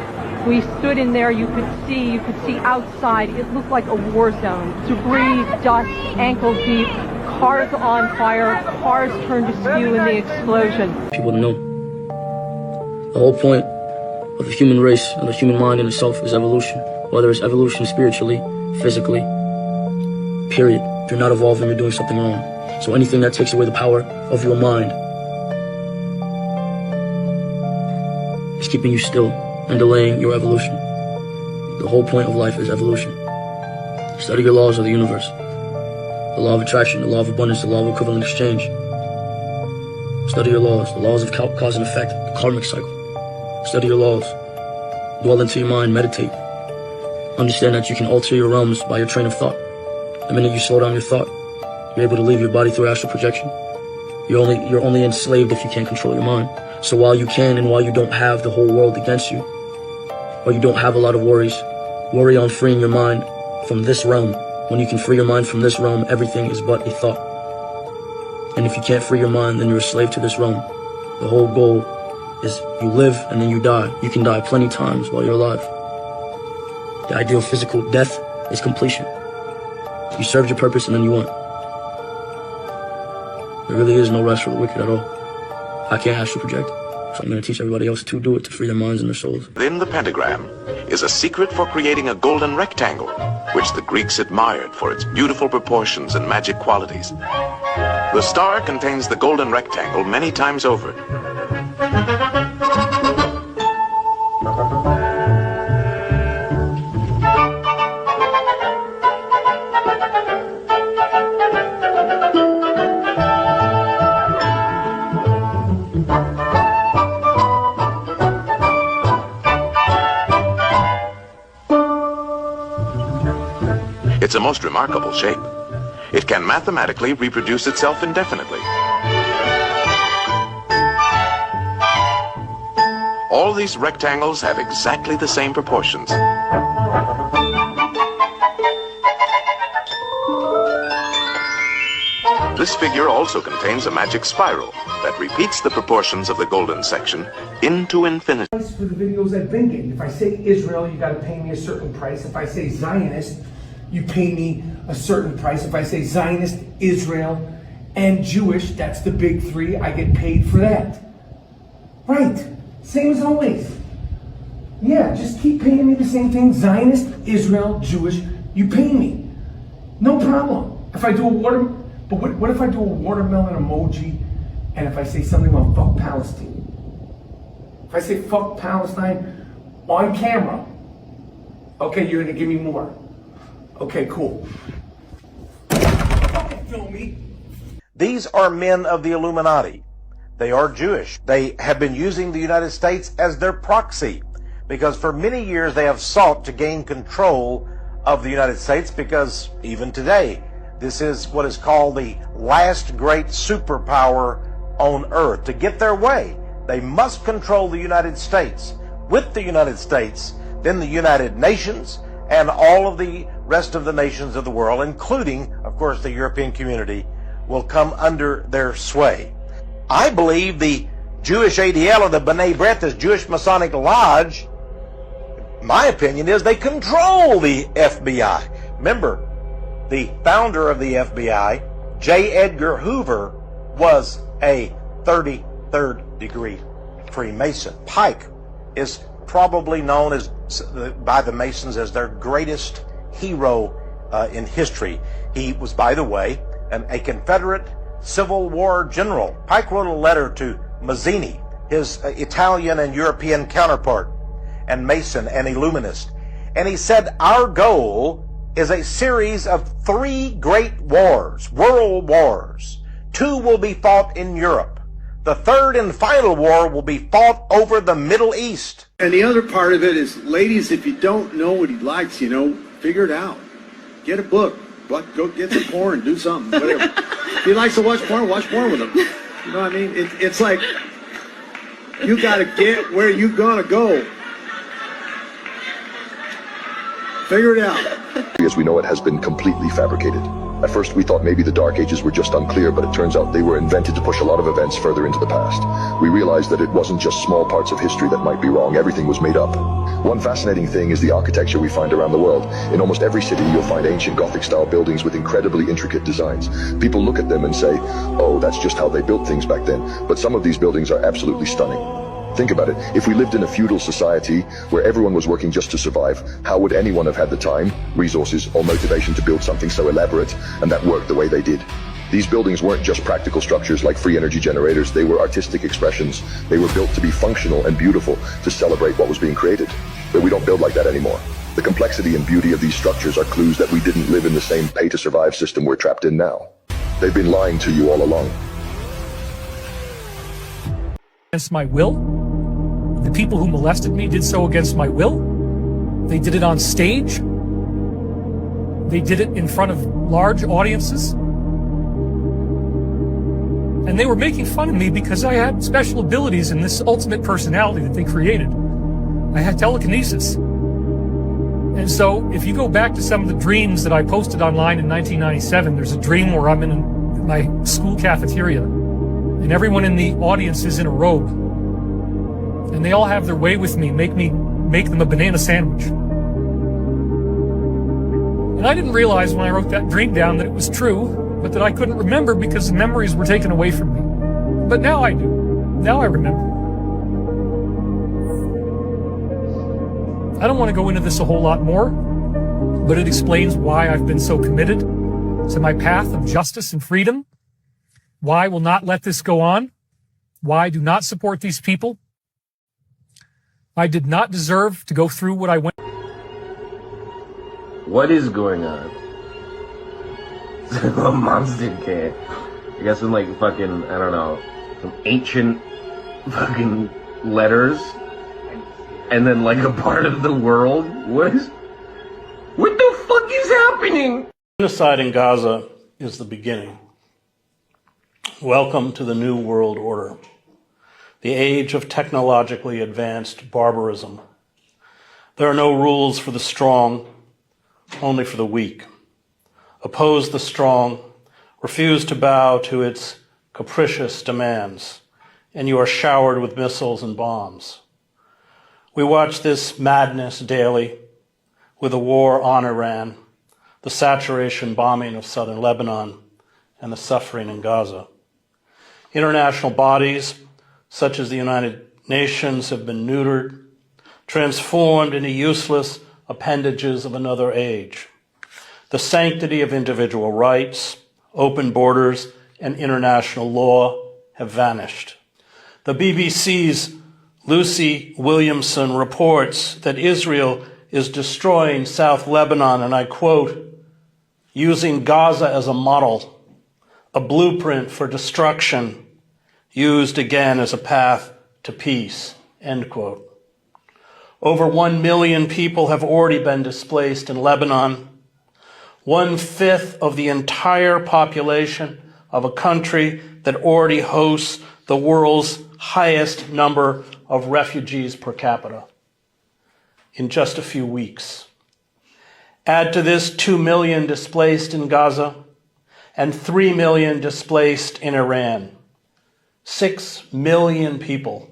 S1: We stood in there. You could see outside. It looked like a war zone. Debris, dust, ankle deep. Cars on fire, cars turned to spew in the explosion.
S2: People to know the whole point of the human race and the human mind in itself is evolution. Whether it's evolution spiritually, physically, period. If you're not evolving, you're doing something wrong. So anything that takes away the power of your mind is keeping you still and delaying your evolution. The whole point of life is evolution. Study your laws of the universe. The law of attraction, the law of abundance, the law of equivalent exchange. Study your laws, the laws of cause and effect, the karmic cycle. Study your laws. Dwell into your mind, meditate. Understand that you can alter your realms by your train of thought. The minute you slow down your thought, you're able to leave your body through astral projection. You're only enslaved if you can't control your mind. So while you can and while you don't have the whole world against you, or you don't have a lot of worries, worry on freeing your mind from this realm. When you can free your mind from this realm, everything is but a thought. And if you can't free your mind, then you're a slave to this realm. The whole goal is you live and then you die. You can die plenty times while you're alive. The ideal physical death is completion. You served your purpose and then you won. There really is no rest for the wicked at all. I can't astral project, so I'm going to teach everybody else to do it to free their minds and their souls.
S3: Within the pentagram is a secret for creating a golden rectangle, which the Greeks admired for its beautiful proportions and magic qualities. The star contains the golden rectangle many times over. It's a most remarkable shape. It can mathematically reproduce itself indefinitely. All these rectangles have exactly the same proportions. This figure also contains a magic spiral that repeats the proportions of the golden section into infinity.
S21: For the videos I've been getting, if I say Israel, you got to pay me a certain price. If I say Zionist, you pay me a certain price. If I say Zionist, Israel, and Jewish, that's the big three, I get paid for that. Right. Same as always. Yeah, just keep paying me the same thing. Zionist, Israel, Jewish, you pay me. No problem. If I do but what if I do a watermelon emoji and if I say something about fuck Palestine? If I say fuck Palestine on camera, okay, you're gonna give me more. Okay, cool. Fucking film me.
S4: These are men of the Illuminati. They are Jewish. They have been using the United States as their proxy because for many years they have sought to gain control of the United States because even today, this is what is called the last great superpower on earth. To get their way, they must control the United States. With the United States, then the United Nations, and all of the rest of the nations of the world, including, of course, the European community, will come under their sway. I believe the Jewish ADL, or the B'nai B'rith, this Jewish Masonic Lodge, my opinion is they control the FBI. Remember, the founder of the FBI, J. Edgar Hoover, was a 33rd degree Freemason. Pike is probably known as by the Masons as their greatest hero in history. He was, by the way, a Confederate Civil War general. Pike wrote a letter to Mazzini, his Italian and European counterpart, and Mason and Illuminist. And he said, our goal is a series of 3 great wars, world wars. 2 will be fought in Europe. The 3rd and final war will be fought over the Middle East.
S5: And the other part of it is, ladies, if you don't know what he likes, figure it out. Get a book. Go get some porn. Do something. Whatever. If he likes to watch porn with him. You know what I mean? It's like, you got to get where you're going to go. Figure it out.
S6: As we know, it has been completely fabricated. At first we thought maybe the Dark Ages were just unclear, but it turns out they were invented to push a lot of events further into the past. We realized that it wasn't just small parts of history that might be wrong, everything was made up. One fascinating thing is the architecture we find around the world. In almost every city you'll find ancient Gothic-style buildings with incredibly intricate designs. People look at them and say, oh, that's just how they built things back then. But some of these buildings are absolutely stunning. Think about it. If we lived in a feudal society where everyone was working just to survive, how would anyone have had the time, resources, or motivation to build something so elaborate and that worked the way they did? These buildings weren't just practical structures like free energy generators. They were artistic expressions. They were built to be functional and beautiful, to celebrate what was being created. But we don't build like that anymore. The complexity and beauty of these structures are clues that we didn't live in the same pay-to-survive system we're trapped in now. They've been lying to you all along.
S7: Against my will. The people who molested me did so against my will. They did it on stage. They did it in front of large audiences. And they were making fun of me because I had special abilities in this ultimate personality that they created. I had telekinesis. And so if you go back to some of the dreams that I posted online in 1997, there's a dream where I'm in my school cafeteria and everyone in the audience is in a robe. And they all have their way with me, make them a banana sandwich. And I didn't realize when I wrote that dream down that it was true, but that I couldn't remember because the memories were taken away from me. But now I do. Now I remember. I don't want to go into this a whole lot more, but it explains why I've been so committed to my path of justice and freedom, why I will not let this go on, why I do not support these people. I did not deserve to go through what I went.
S8: What is going on? Moms didn't care. I guess some like fucking, I don't know, some ancient fucking letters. And then like a part of the world? What the fuck is happening?
S9: Genocide in Gaza is the beginning. Welcome to the New World Order, the age of technologically advanced barbarism. There are no rules for the strong, only for the weak. Oppose the strong, refuse to bow to its capricious demands, and you are showered with missiles and bombs. We watch this madness daily with the war on Iran, the saturation bombing of southern Lebanon, and the suffering in Gaza. International bodies, such as the United Nations, have been neutered, transformed into useless appendages of another age. The sanctity of individual rights, open borders, and international law have vanished. The BBC's Lucy Williamson reports that Israel is destroying South Lebanon, and I quote, using Gaza as a model, a blueprint for destruction, used again as a path to peace, end quote. Over 1 million people have already been displaced in Lebanon, 1/5 of the entire population of a country that already hosts the world's highest number of refugees per capita in just a few weeks. Add to this 2 million displaced in Gaza and 3 million displaced in Iran. 6 million people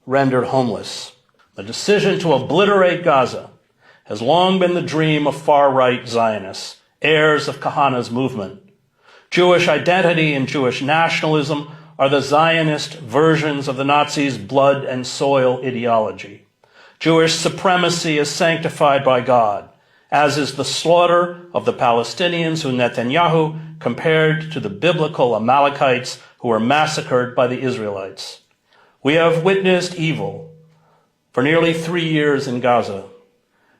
S9: rendered homeless. The decision to obliterate Gaza has long been the dream of far-right Zionists, heirs of Kahana's movement. Jewish identity and Jewish nationalism are the Zionist versions of the Nazis' blood and soil ideology. Jewish supremacy is sanctified by God, as is the slaughter of the Palestinians who Netanyahu compared to the biblical Amalekites who were massacred by the Israelites. We have witnessed evil for nearly 3 years in Gaza.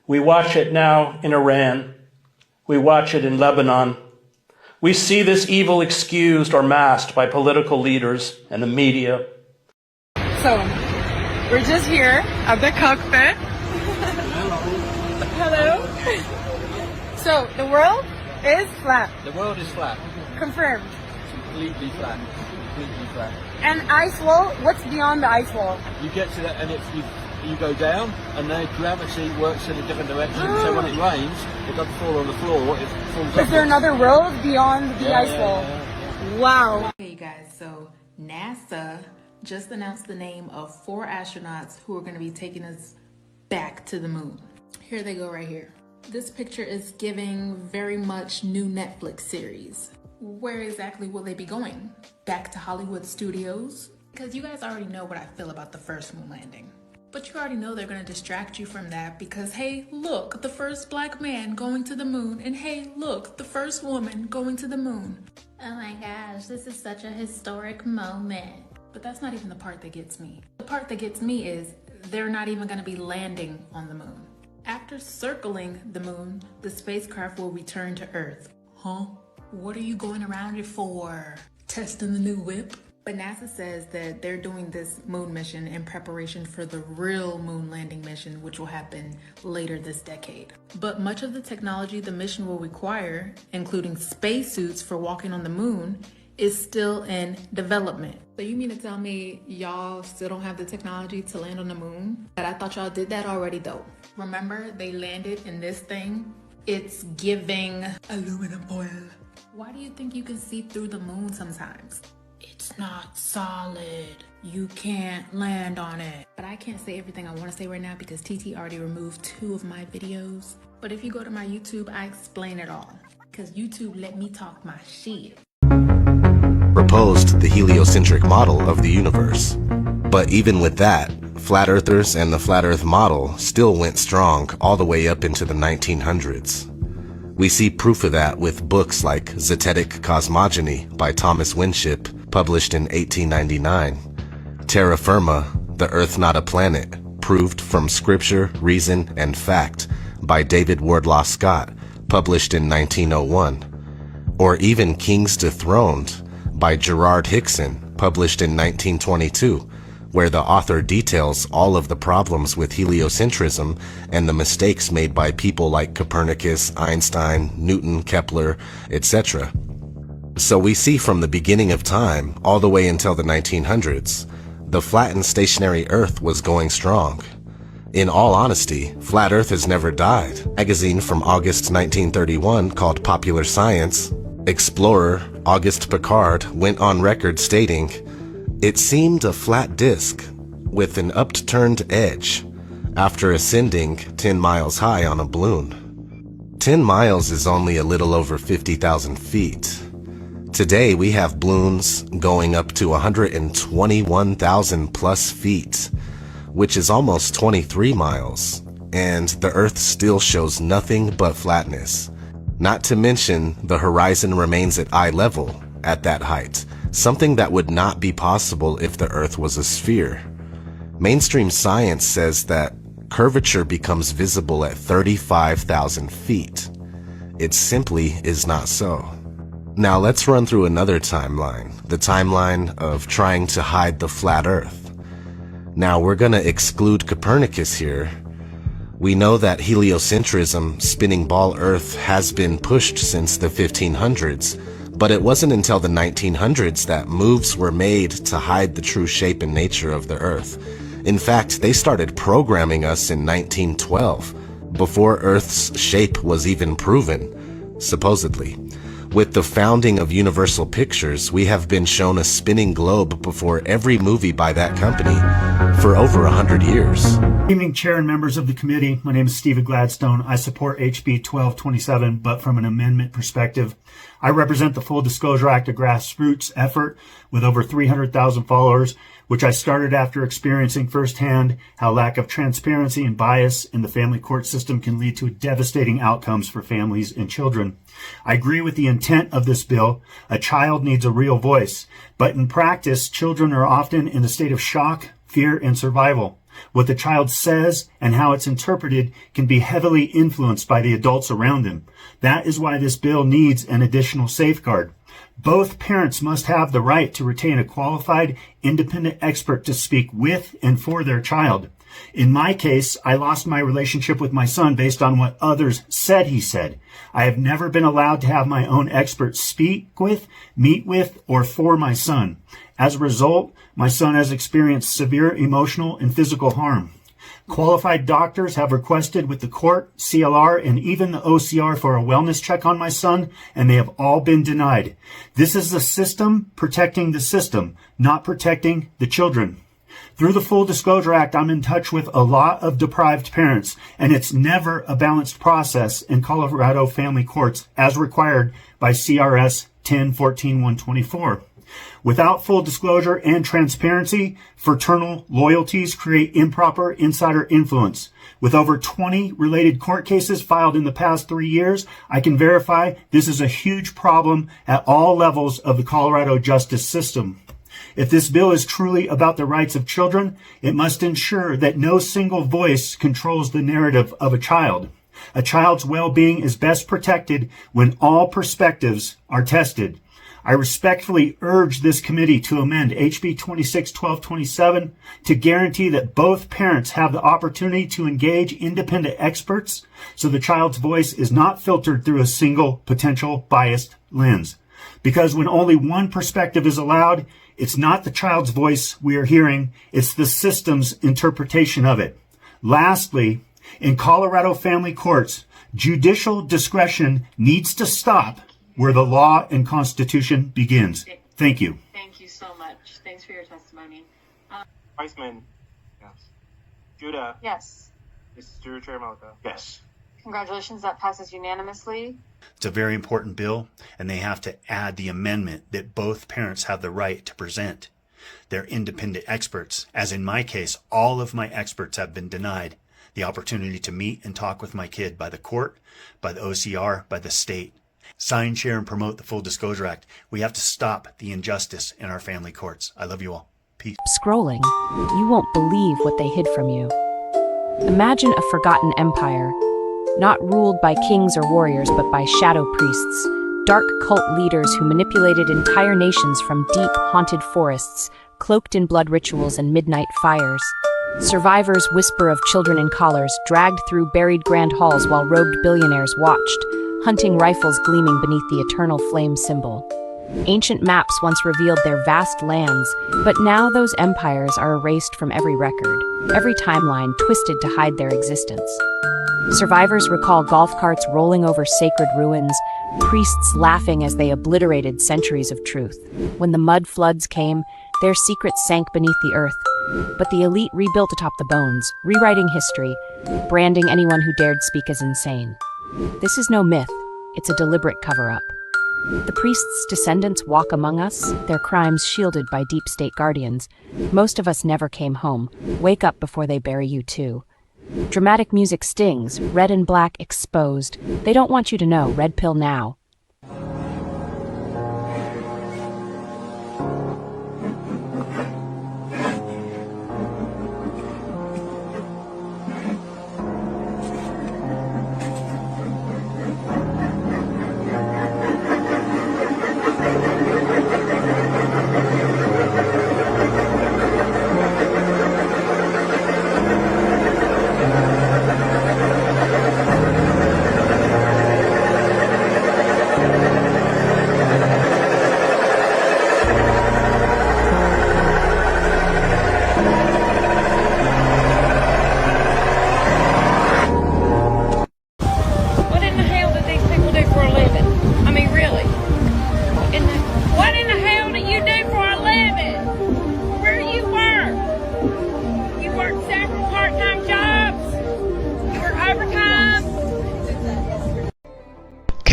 S9: We watch it now in Iran. We watch it in Lebanon. We see this evil excused or masked by political leaders and the media.
S10: So, we're just here at the cockpit. Hello. So, the world is flat.
S11: The world is flat.
S10: Confirmed.
S11: Completely flat. Completely flat.
S10: And ice wall, what's beyond the ice wall?
S11: You get to that and you go down and then gravity works in a different direction. So when it rains, it doesn't fall on the floor, it falls
S10: Is there another world beyond the ice wall?
S11: Yeah.
S10: Wow.
S14: Okay, you guys, so NASA just announced the name of 4 astronauts who are going to be taking us back to the moon. Here they go right here. This picture is giving very much new Netflix series. Where exactly will they be going? Back to Hollywood studios? Because you guys already know what I feel about the first moon landing. But you already know they're going to distract you from that because, hey, look, the first black man going to the moon, and hey, look, the first woman going to the moon. Oh my gosh, this is such a historic moment. But that's not even the part that gets me. The part that gets me is they're not even going to be landing on the moon. After circling the moon, the spacecraft will return to Earth. Huh? What are you going around it for? Testing the new whip? But NASA says that they're doing this moon mission in preparation for the real moon landing mission, which will happen later this decade. But much of the technology the mission will require, including spacesuits for walking on the moon, is still in development. So you mean to tell me y'all still don't have the technology to land on the moon? But I thought y'all did that already though. Remember, they landed in this thing? It's giving aluminum foil. Why do you think you can see through the moon sometimes? It's not solid. You can't land on it. But I can't say everything I want to say right now because TT already removed 2 of my videos. But if you go to my YouTube, I explain it all. Because YouTube let me talk my shit.
S15: Proposed the heliocentric model of the universe. But even with that, flat earthers and the flat earth model still went strong all the way up into the 1900s. We see proof of that with books like Zetetic Cosmogony by Thomas Winship, published in 1899. Terra Firma, The Earth Not a Planet, Proved from Scripture, Reason, and Fact by David Wardlaw Scott, published in 1901. Or even Kings Dethroned by Gerard Hickson, published in 1922, where the author details all of the problems with heliocentrism and the mistakes made by people like Copernicus, Einstein, Newton, Kepler, etc. So we see from the beginning of time all the way until the 1900s, the flattened stationary Earth was going strong. In all honesty, Flat Earth has never died. A magazine from August 1931 called Popular Science, explorer Auguste Piccard went on record stating, "It seemed a flat disk with an upturned edge after ascending 10 miles high on a balloon." 10 miles is only a little over 50,000 feet. Today we have balloons going up to 121,000 plus feet, which is almost 23 miles, and the Earth still shows nothing but flatness. Not to mention, the horizon remains at eye level at that height, something that would not be possible if the Earth was a sphere. Mainstream science says that curvature becomes visible at 35,000 feet. It simply is not so. Now let's run through another timeline, the timeline of trying to hide the flat Earth. Now we're gonna exclude Copernicus here. We know that heliocentrism, spinning ball Earth, has been pushed since the 1500s, but it wasn't until the 1900s that moves were made to hide the true shape and nature of the Earth. In fact, they started programming us in 1912, before Earth's shape was even proven, supposedly. With the founding of Universal Pictures, we have been shown a spinning globe before every movie by that company for over 100 years.
S12: Good evening, Chair and members of the committee. My name is Stephen Gladstone. I support HB 1227, but from an amendment perspective. I represent the Full Disclosure Act, a grassroots effort with over 300,000 followers, which I started after experiencing firsthand how lack of transparency and bias in the family court system can lead to devastating outcomes for families and children. I agree with the intent of this bill. A child needs a real voice, but in practice, children are often in a state of shock, fear, and survival. What the child says and how it's interpreted can be heavily influenced by the adults around them. That is why this bill needs an additional safeguard. Both parents must have the right to retain a qualified, independent expert to speak with and for their child. In my case, I lost my relationship with my son based on what others said he said. I have never been allowed to have my own expert speak with, meet with, or for my son. As a result, my son has experienced severe emotional and physical harm. Qualified doctors have requested with the court, CLR, and even the OCR for a wellness check on my son, and they have all been denied. This is the system protecting the system, not protecting the children. Through the Full Disclosure Act, I'm in touch with a lot of deprived parents, and it's never a balanced process in Colorado family courts as required by CRS 1014-124. Without full disclosure and transparency, fraternal loyalties create improper insider influence. With over 20 related court cases filed in the past 3 years, I can verify this is a huge problem at all levels of the Colorado justice system. If this bill is truly about the rights of children, it must ensure that no single voice controls the narrative of a child. A child's well-being is best protected when all perspectives are tested. I respectfully urge this committee to amend HB 26-1227 to guarantee that both parents have the opportunity to engage independent experts so the child's voice is not filtered through a single potential biased lens. Because when only one perspective is allowed, it's not the child's voice we are hearing, it's the system's interpretation of it. Lastly, in Colorado family courts, judicial discretion needs to stop where the law and Constitution begins. Thank you.
S16: Thank you so much. Thanks for your testimony.
S17: Weissman. Yes. Judah.
S16: Yes.
S17: Mr. Chair Malika.
S23: Yes.
S16: Congratulations, that passes unanimously.
S12: It's a very important bill, and they have to add the amendment that both parents have the right to present. They're independent experts, as in my case, all of my experts have been denied the opportunity to meet and talk with my kid by the court, by the OCR, by the state. Sign, share, and promote the Full Disclosure Act. We have to stop the injustice in our family courts. I love you all. Peace.
S13: Scrolling, you won't believe what they hid from you. Imagine a forgotten empire, not ruled by kings or warriors, but by shadow priests, dark cult leaders who manipulated entire nations from deep, haunted forests, cloaked in blood rituals and midnight fires. Survivors whisper of children in collars dragged through buried grand halls while robed billionaires watched, hunting rifles gleaming beneath the eternal flame symbol. Ancient maps once revealed their vast lands, but now those empires are erased from every record, every timeline twisted to hide their existence. Survivors recall golf carts rolling over sacred ruins, priests laughing as they obliterated centuries of truth. When the mud floods came, their secrets sank beneath the earth, but the elite rebuilt atop the bones, rewriting history, branding anyone who dared speak as insane. This is no myth, it's a deliberate cover-up. The priests' descendants walk among us, their crimes shielded by deep state guardians. Most of us never came home. Wake up before they bury you too. Dramatic music stings, red and black exposed. They don't want you to know, red pill now.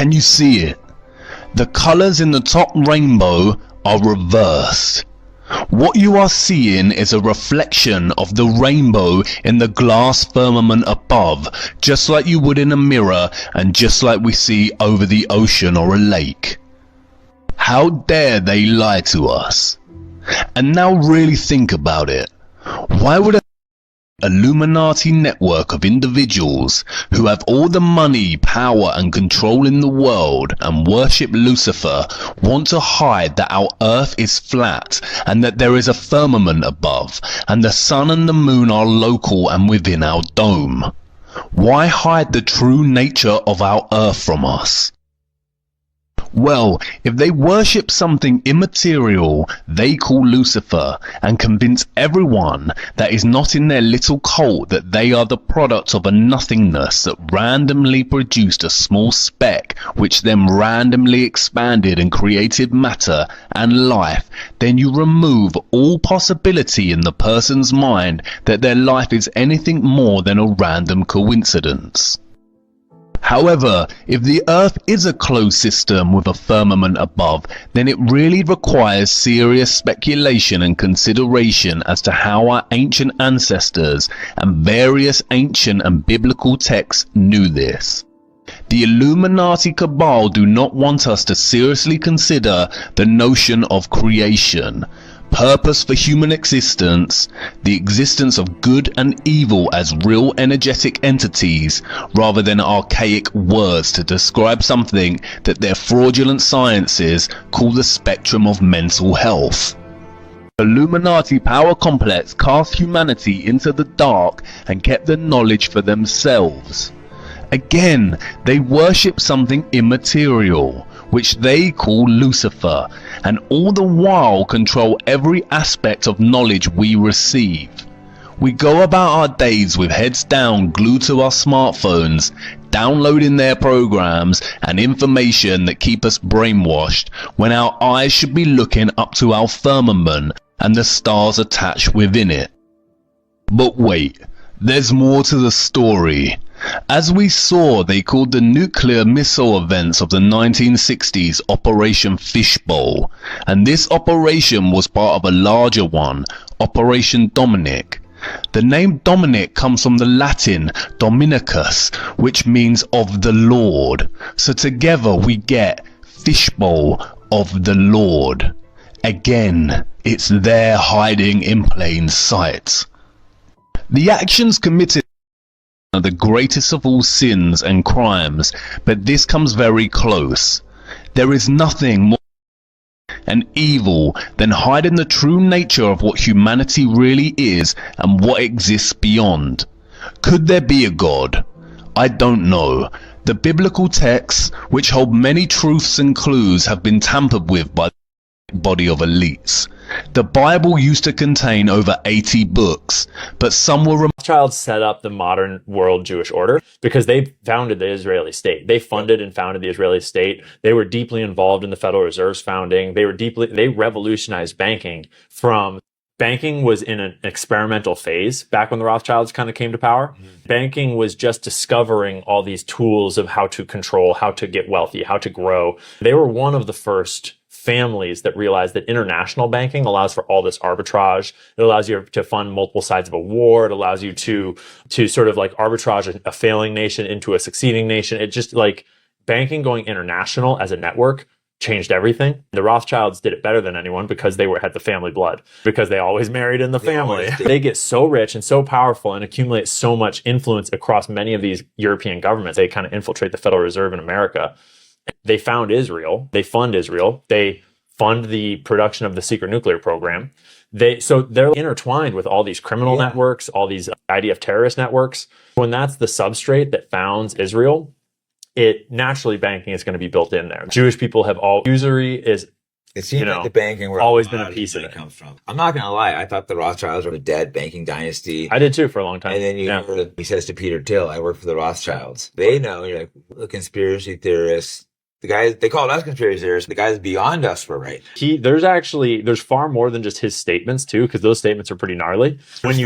S18: Can you see it? The colors in the top rainbow are reversed. What you are seeing is a reflection of the rainbow in the glass firmament above, just like you would in a mirror and just like we see over the ocean or a lake. How dare they lie to us? And now really think about it. Why would a Illuminati network of individuals who have all the money, power and control in the world and worship Lucifer want to hide that our earth is flat and that there is a firmament above and the sun and the moon are local and within our dome? Why hide the true nature of our earth from us? Well, if they worship something immaterial they call Lucifer and convince everyone that is not in their little cult that they are the product of a nothingness that randomly produced a small speck which then randomly expanded and created matter and life, then you remove all possibility in the person's mind that their life is anything more than a random coincidence. However, if the Earth is a closed system with a firmament above, then it really requires serious speculation and consideration as to how our ancient ancestors and various ancient and biblical texts knew this. The Illuminati cabal do not want us to seriously consider the notion of creation, purpose for human existence, the existence of good and evil as real energetic entities rather than archaic words to describe something that their fraudulent sciences call the spectrum of mental health. The Illuminati power complex cast humanity into the dark and kept the knowledge for themselves. Again, they worship something immaterial. which they call Lucifer, and all the while control every aspect of knowledge we receive. We go about our days with heads down, glued to our smartphones, downloading their programs and information that keep us brainwashed, when our eyes should be looking up to our firmament and the stars attached within it. But wait, there's more to the story. As we saw, they called the nuclear missile events of the 1960s Operation Fishbowl, and this operation was part of a larger one, Operation Dominic. The name Dominic comes from the Latin Dominicus, which means of the Lord. So together we get Fishbowl of the Lord. Again, it's there hiding in plain sight. The actions committed are the greatest of all sins and crimes, but this comes very close. There is nothing more and evil than hiding the true nature of what humanity really is and what exists beyond. Could there be a God? I don't know. The biblical texts, which hold many truths and clues, have been tampered with by the body of elites. The Bible used to contain over 80 books, but some were
S19: Rothschild set up the modern world Jewish order because they founded the Israeli state. They funded and founded the Israeli state. They were deeply involved in the Federal Reserve's founding. They revolutionized banking. Banking was in an experimental phase back when the Rothschilds kind of came to power. Banking was just discovering all these tools of how to control, how to get wealthy, how to grow. They were one of the first families that realized that international banking allows for all this arbitrage. It allows you to fund multiple sides of a war. It allows you to sort of like arbitrage a failing nation into a succeeding nation. It just like banking going international as a network changed everything. The Rothschilds did it better than anyone because they had the family blood, because they always married in the family. They get so rich and so powerful and accumulate so much influence across many of these European governments. They kind of infiltrate the Federal Reserve in America. They found Israel. They fund Israel. They fund the production of the secret nuclear program. So they're intertwined with all these criminal networks, all these IDF terrorist networks. When that's the substrate that founds Israel, it naturally banking is going to be built in there. Jewish people have usury is,
S20: it seems like the banking where
S19: always been a piece of it.
S20: Comes from. I'm not going to lie. I thought the Rothschilds were a dead banking dynasty.
S19: I did too for a long time.
S20: And then he says to Peter Thiel, I work for the Rothschilds. They know, you're like, the conspiracy theorists. The guys, they called us conspiracy theorists. The guys beyond us were right.
S19: There's far more than just his statements too, because those statements are pretty gnarly. When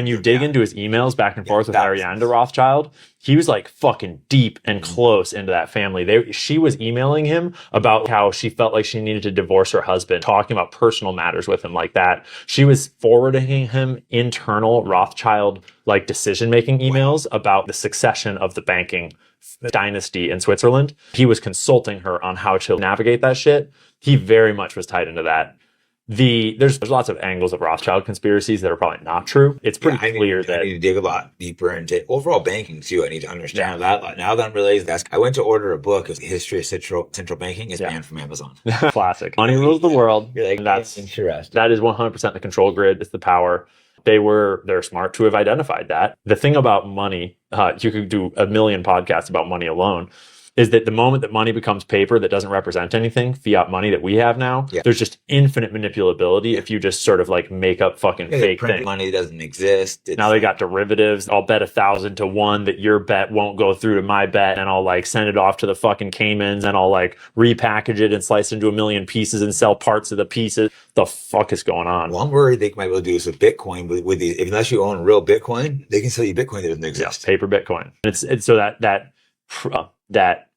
S19: you dig into his emails back and forth with Arianda Rothschild, he was like fucking deep and close into that family. She was emailing him about how she felt like she needed to divorce her husband, talking about personal matters with him like that. She was forwarding him internal Rothschild like decision-making emails about the succession of the banking dynasty in Switzerland. He was consulting her on how to navigate that shit. He very much was tied into that. There's lots of angles of Rothschild conspiracies that are probably not true. It's pretty clear that
S20: I need to dig a lot deeper into overall banking too. I need to understand that. Now that I'm realizing that, I went to order a book. It's History of Central Banking. It's banned from Amazon.
S19: Classic. Money rules the world.
S20: You're like,
S19: that is 100% the control grid. It's the power. They're smart to have identified that. The thing about money, you could do a million podcasts about money alone, is that the moment that money becomes paper that doesn't represent anything, fiat money that we have now, there's just infinite manipulability if you just sort of like make up fucking fake things.
S20: Money doesn't exist.
S19: Now they got derivatives. I'll bet 1,000 to 1 that your bet won't go through to my bet, and I'll like send it off to the fucking Caymans, and I'll like repackage it and slice it into a million pieces and sell parts of the pieces. The fuck is going on?
S20: Well, I'm worried they might be able to do this with Bitcoin. With these, unless you own real Bitcoin, they can sell you Bitcoin that doesn't exist.
S19: Paper Bitcoin. It's so that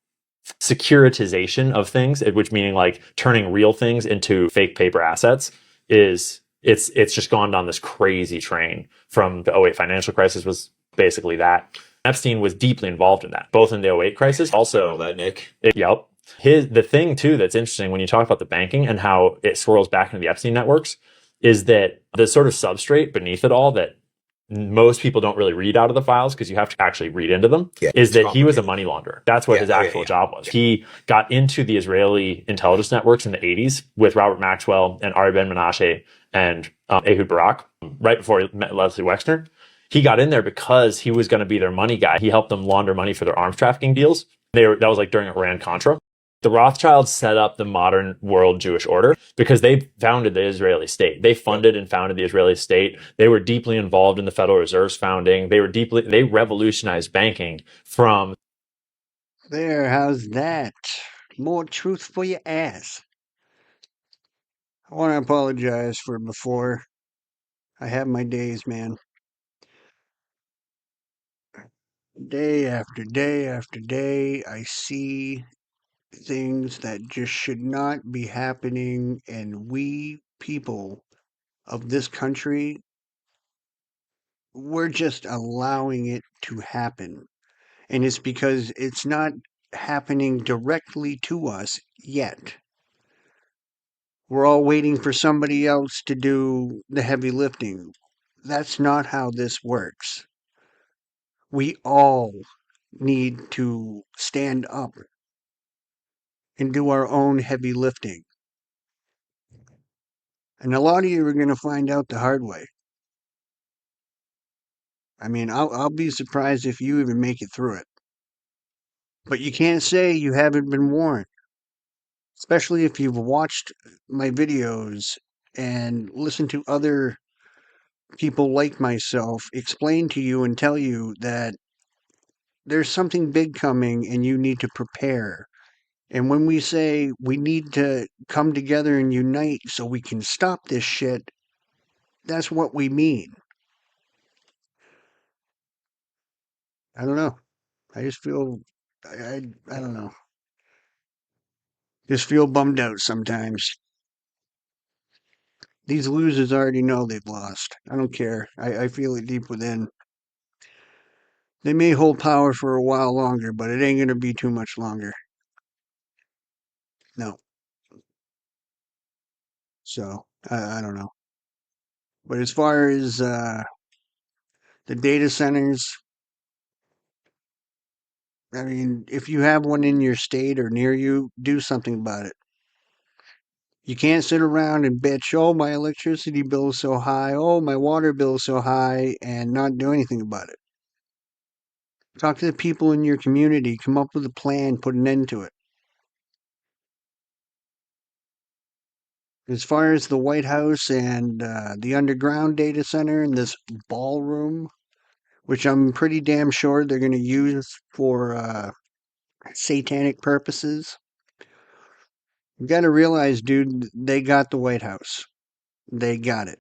S19: securitization of things, which meaning like turning real things into fake paper assets, it's just gone down this crazy train. From the 2008 financial crisis was basically that. Epstein was deeply involved in that, both in the 2008 crisis, also
S20: that Nick.
S19: Yep. The thing too that's interesting when you talk about the banking and how it swirls back into the Epstein networks is that the sort of substrate beneath it all that most people don't really read out of the files, because you have to actually read into them, is that he was a money launderer. That's what his actual job was. He got into the Israeli intelligence networks in the 80s with Robert Maxwell and Ari Ben Menashe and Ehud Barak, right before he met Leslie Wexner. He got in there because he was going to be their money guy. He helped them launder money for their arms trafficking deals. That was like during Iran-Contra. The Rothschilds set up the modern world Jewish order because they founded the Israeli state. They funded and founded the Israeli state. They were deeply involved in the Federal Reserve's founding. They revolutionized banking from.
S1: There, how's that? More truth for your ass. I want to apologize for before. I have my days, man. Day after day after day, I see things that just should not be happening, and we people of this country, we're just allowing it to happen. And it's because it's not happening directly to us yet. We're all waiting for somebody else to do the heavy lifting. That's not how this works. We all need to stand up and do our own heavy lifting. And a lot of you are going to find out the hard way. I mean, I'll be surprised if you even make it through it. But you can't say you haven't been warned, especially if you've watched my videos and listened to other people like myself explain to you and tell you that there's something big coming and you need to prepare. And when we say we need to come together and unite so we can stop this shit, that's what we mean. I don't know. I just feel, I don't know. Just feel bummed out sometimes. These losers already know they've lost. I don't care. I feel it deep within. They may hold power for a while longer, but it ain't going to be too much longer. No. So, I don't know. But as far as the data centers, I mean, if you have one in your state or near you, do something about it. You can't sit around and bitch, oh, my electricity bill is so high, oh, my water bill is so high, and not do anything about it. Talk to the people in your community, come up with a plan, put an end to it. As far as the White House and the underground data center and this ballroom, which I'm pretty damn sure they're going to use for satanic purposes, you got to realize, dude, they got the White House. They got it.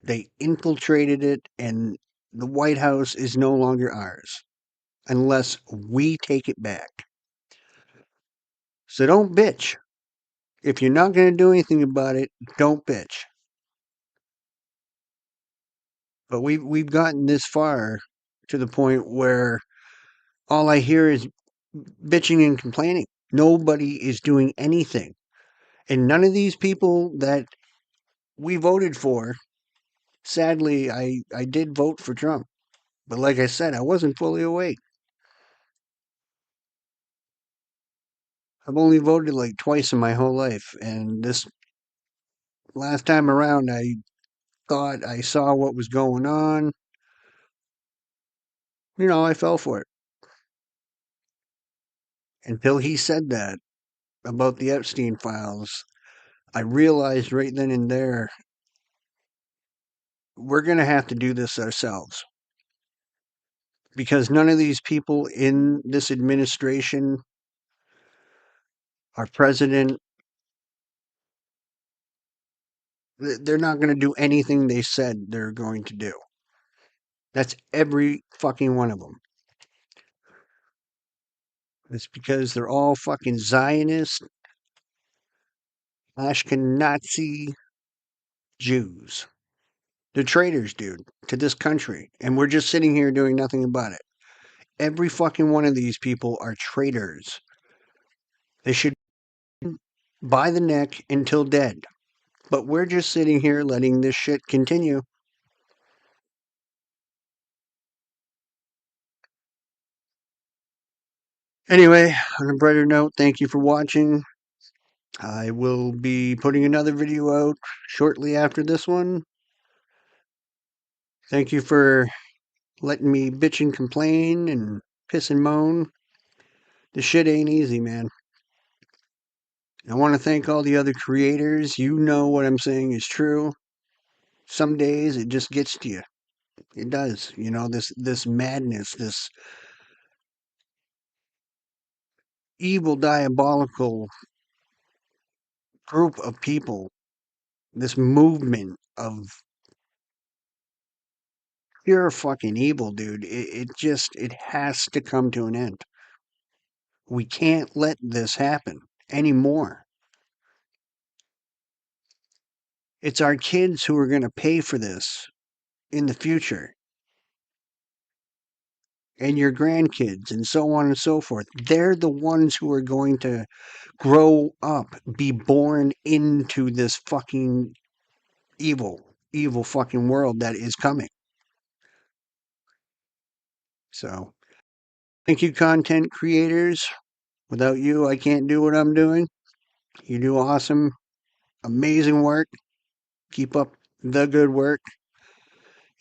S1: They infiltrated it, and the White House is no longer ours unless we take it back. So don't bitch. If you're not going to do anything about it, don't bitch. But we've gotten this far to the point where all I hear is bitching and complaining. Nobody is doing anything. And none of these people that we voted for, sadly, I did vote for Trump. But like I said, I wasn't fully awake. I've only voted like twice in my whole life. And this last time around, I thought I saw what was going on. You know, I fell for it. Until he said that about the Epstein files, I realized right then and there, we're going to have to do this ourselves. Because none of these people in this administration, our president, they're not going to do anything they said they're going to do. That's every fucking one of them. It's because they're all fucking Zionist, Ashkenazi Jews. They're traitors, dude, to this country. And we're just sitting here doing nothing about it. Every fucking one of these people are traitors. They should by the neck until dead. But we're just sitting here letting this shit continue. Anyway, on a brighter note, thank you for watching. I will be putting another video out shortly after this one. Thank you for letting me bitch and complain and piss and moan. The shit ain't easy, man. I want to thank all the other creators. You know what I'm saying is true. Some days it just gets to you. It does. You know, this madness, this evil, diabolical group of people, this movement of pure fucking evil, dude. It has to come to an end. We can't let this happen anymore. It's our kids who are going to pay for this in the future, and your grandkids, and so on and so forth. They're the ones who are going to grow up, be born into this fucking evil fucking world that is coming. So, thank you, content creators. Without you, I can't do what I'm doing. You do awesome, amazing work. Keep up the good work.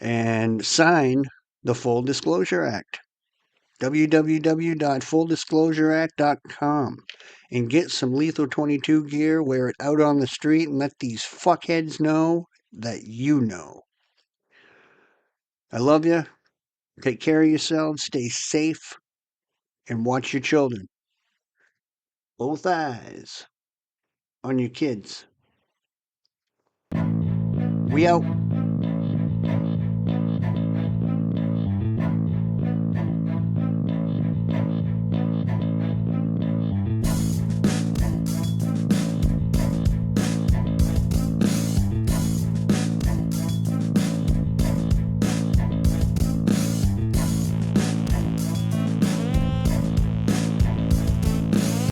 S1: And sign the Full Disclosure Act. www.fulldisclosureact.com and get some Lethal 22 gear, wear it out on the street, and let these fuckheads know that you know. I love you. Take care of yourselves. Stay safe. And watch your children. Both eyes on your kids. We out.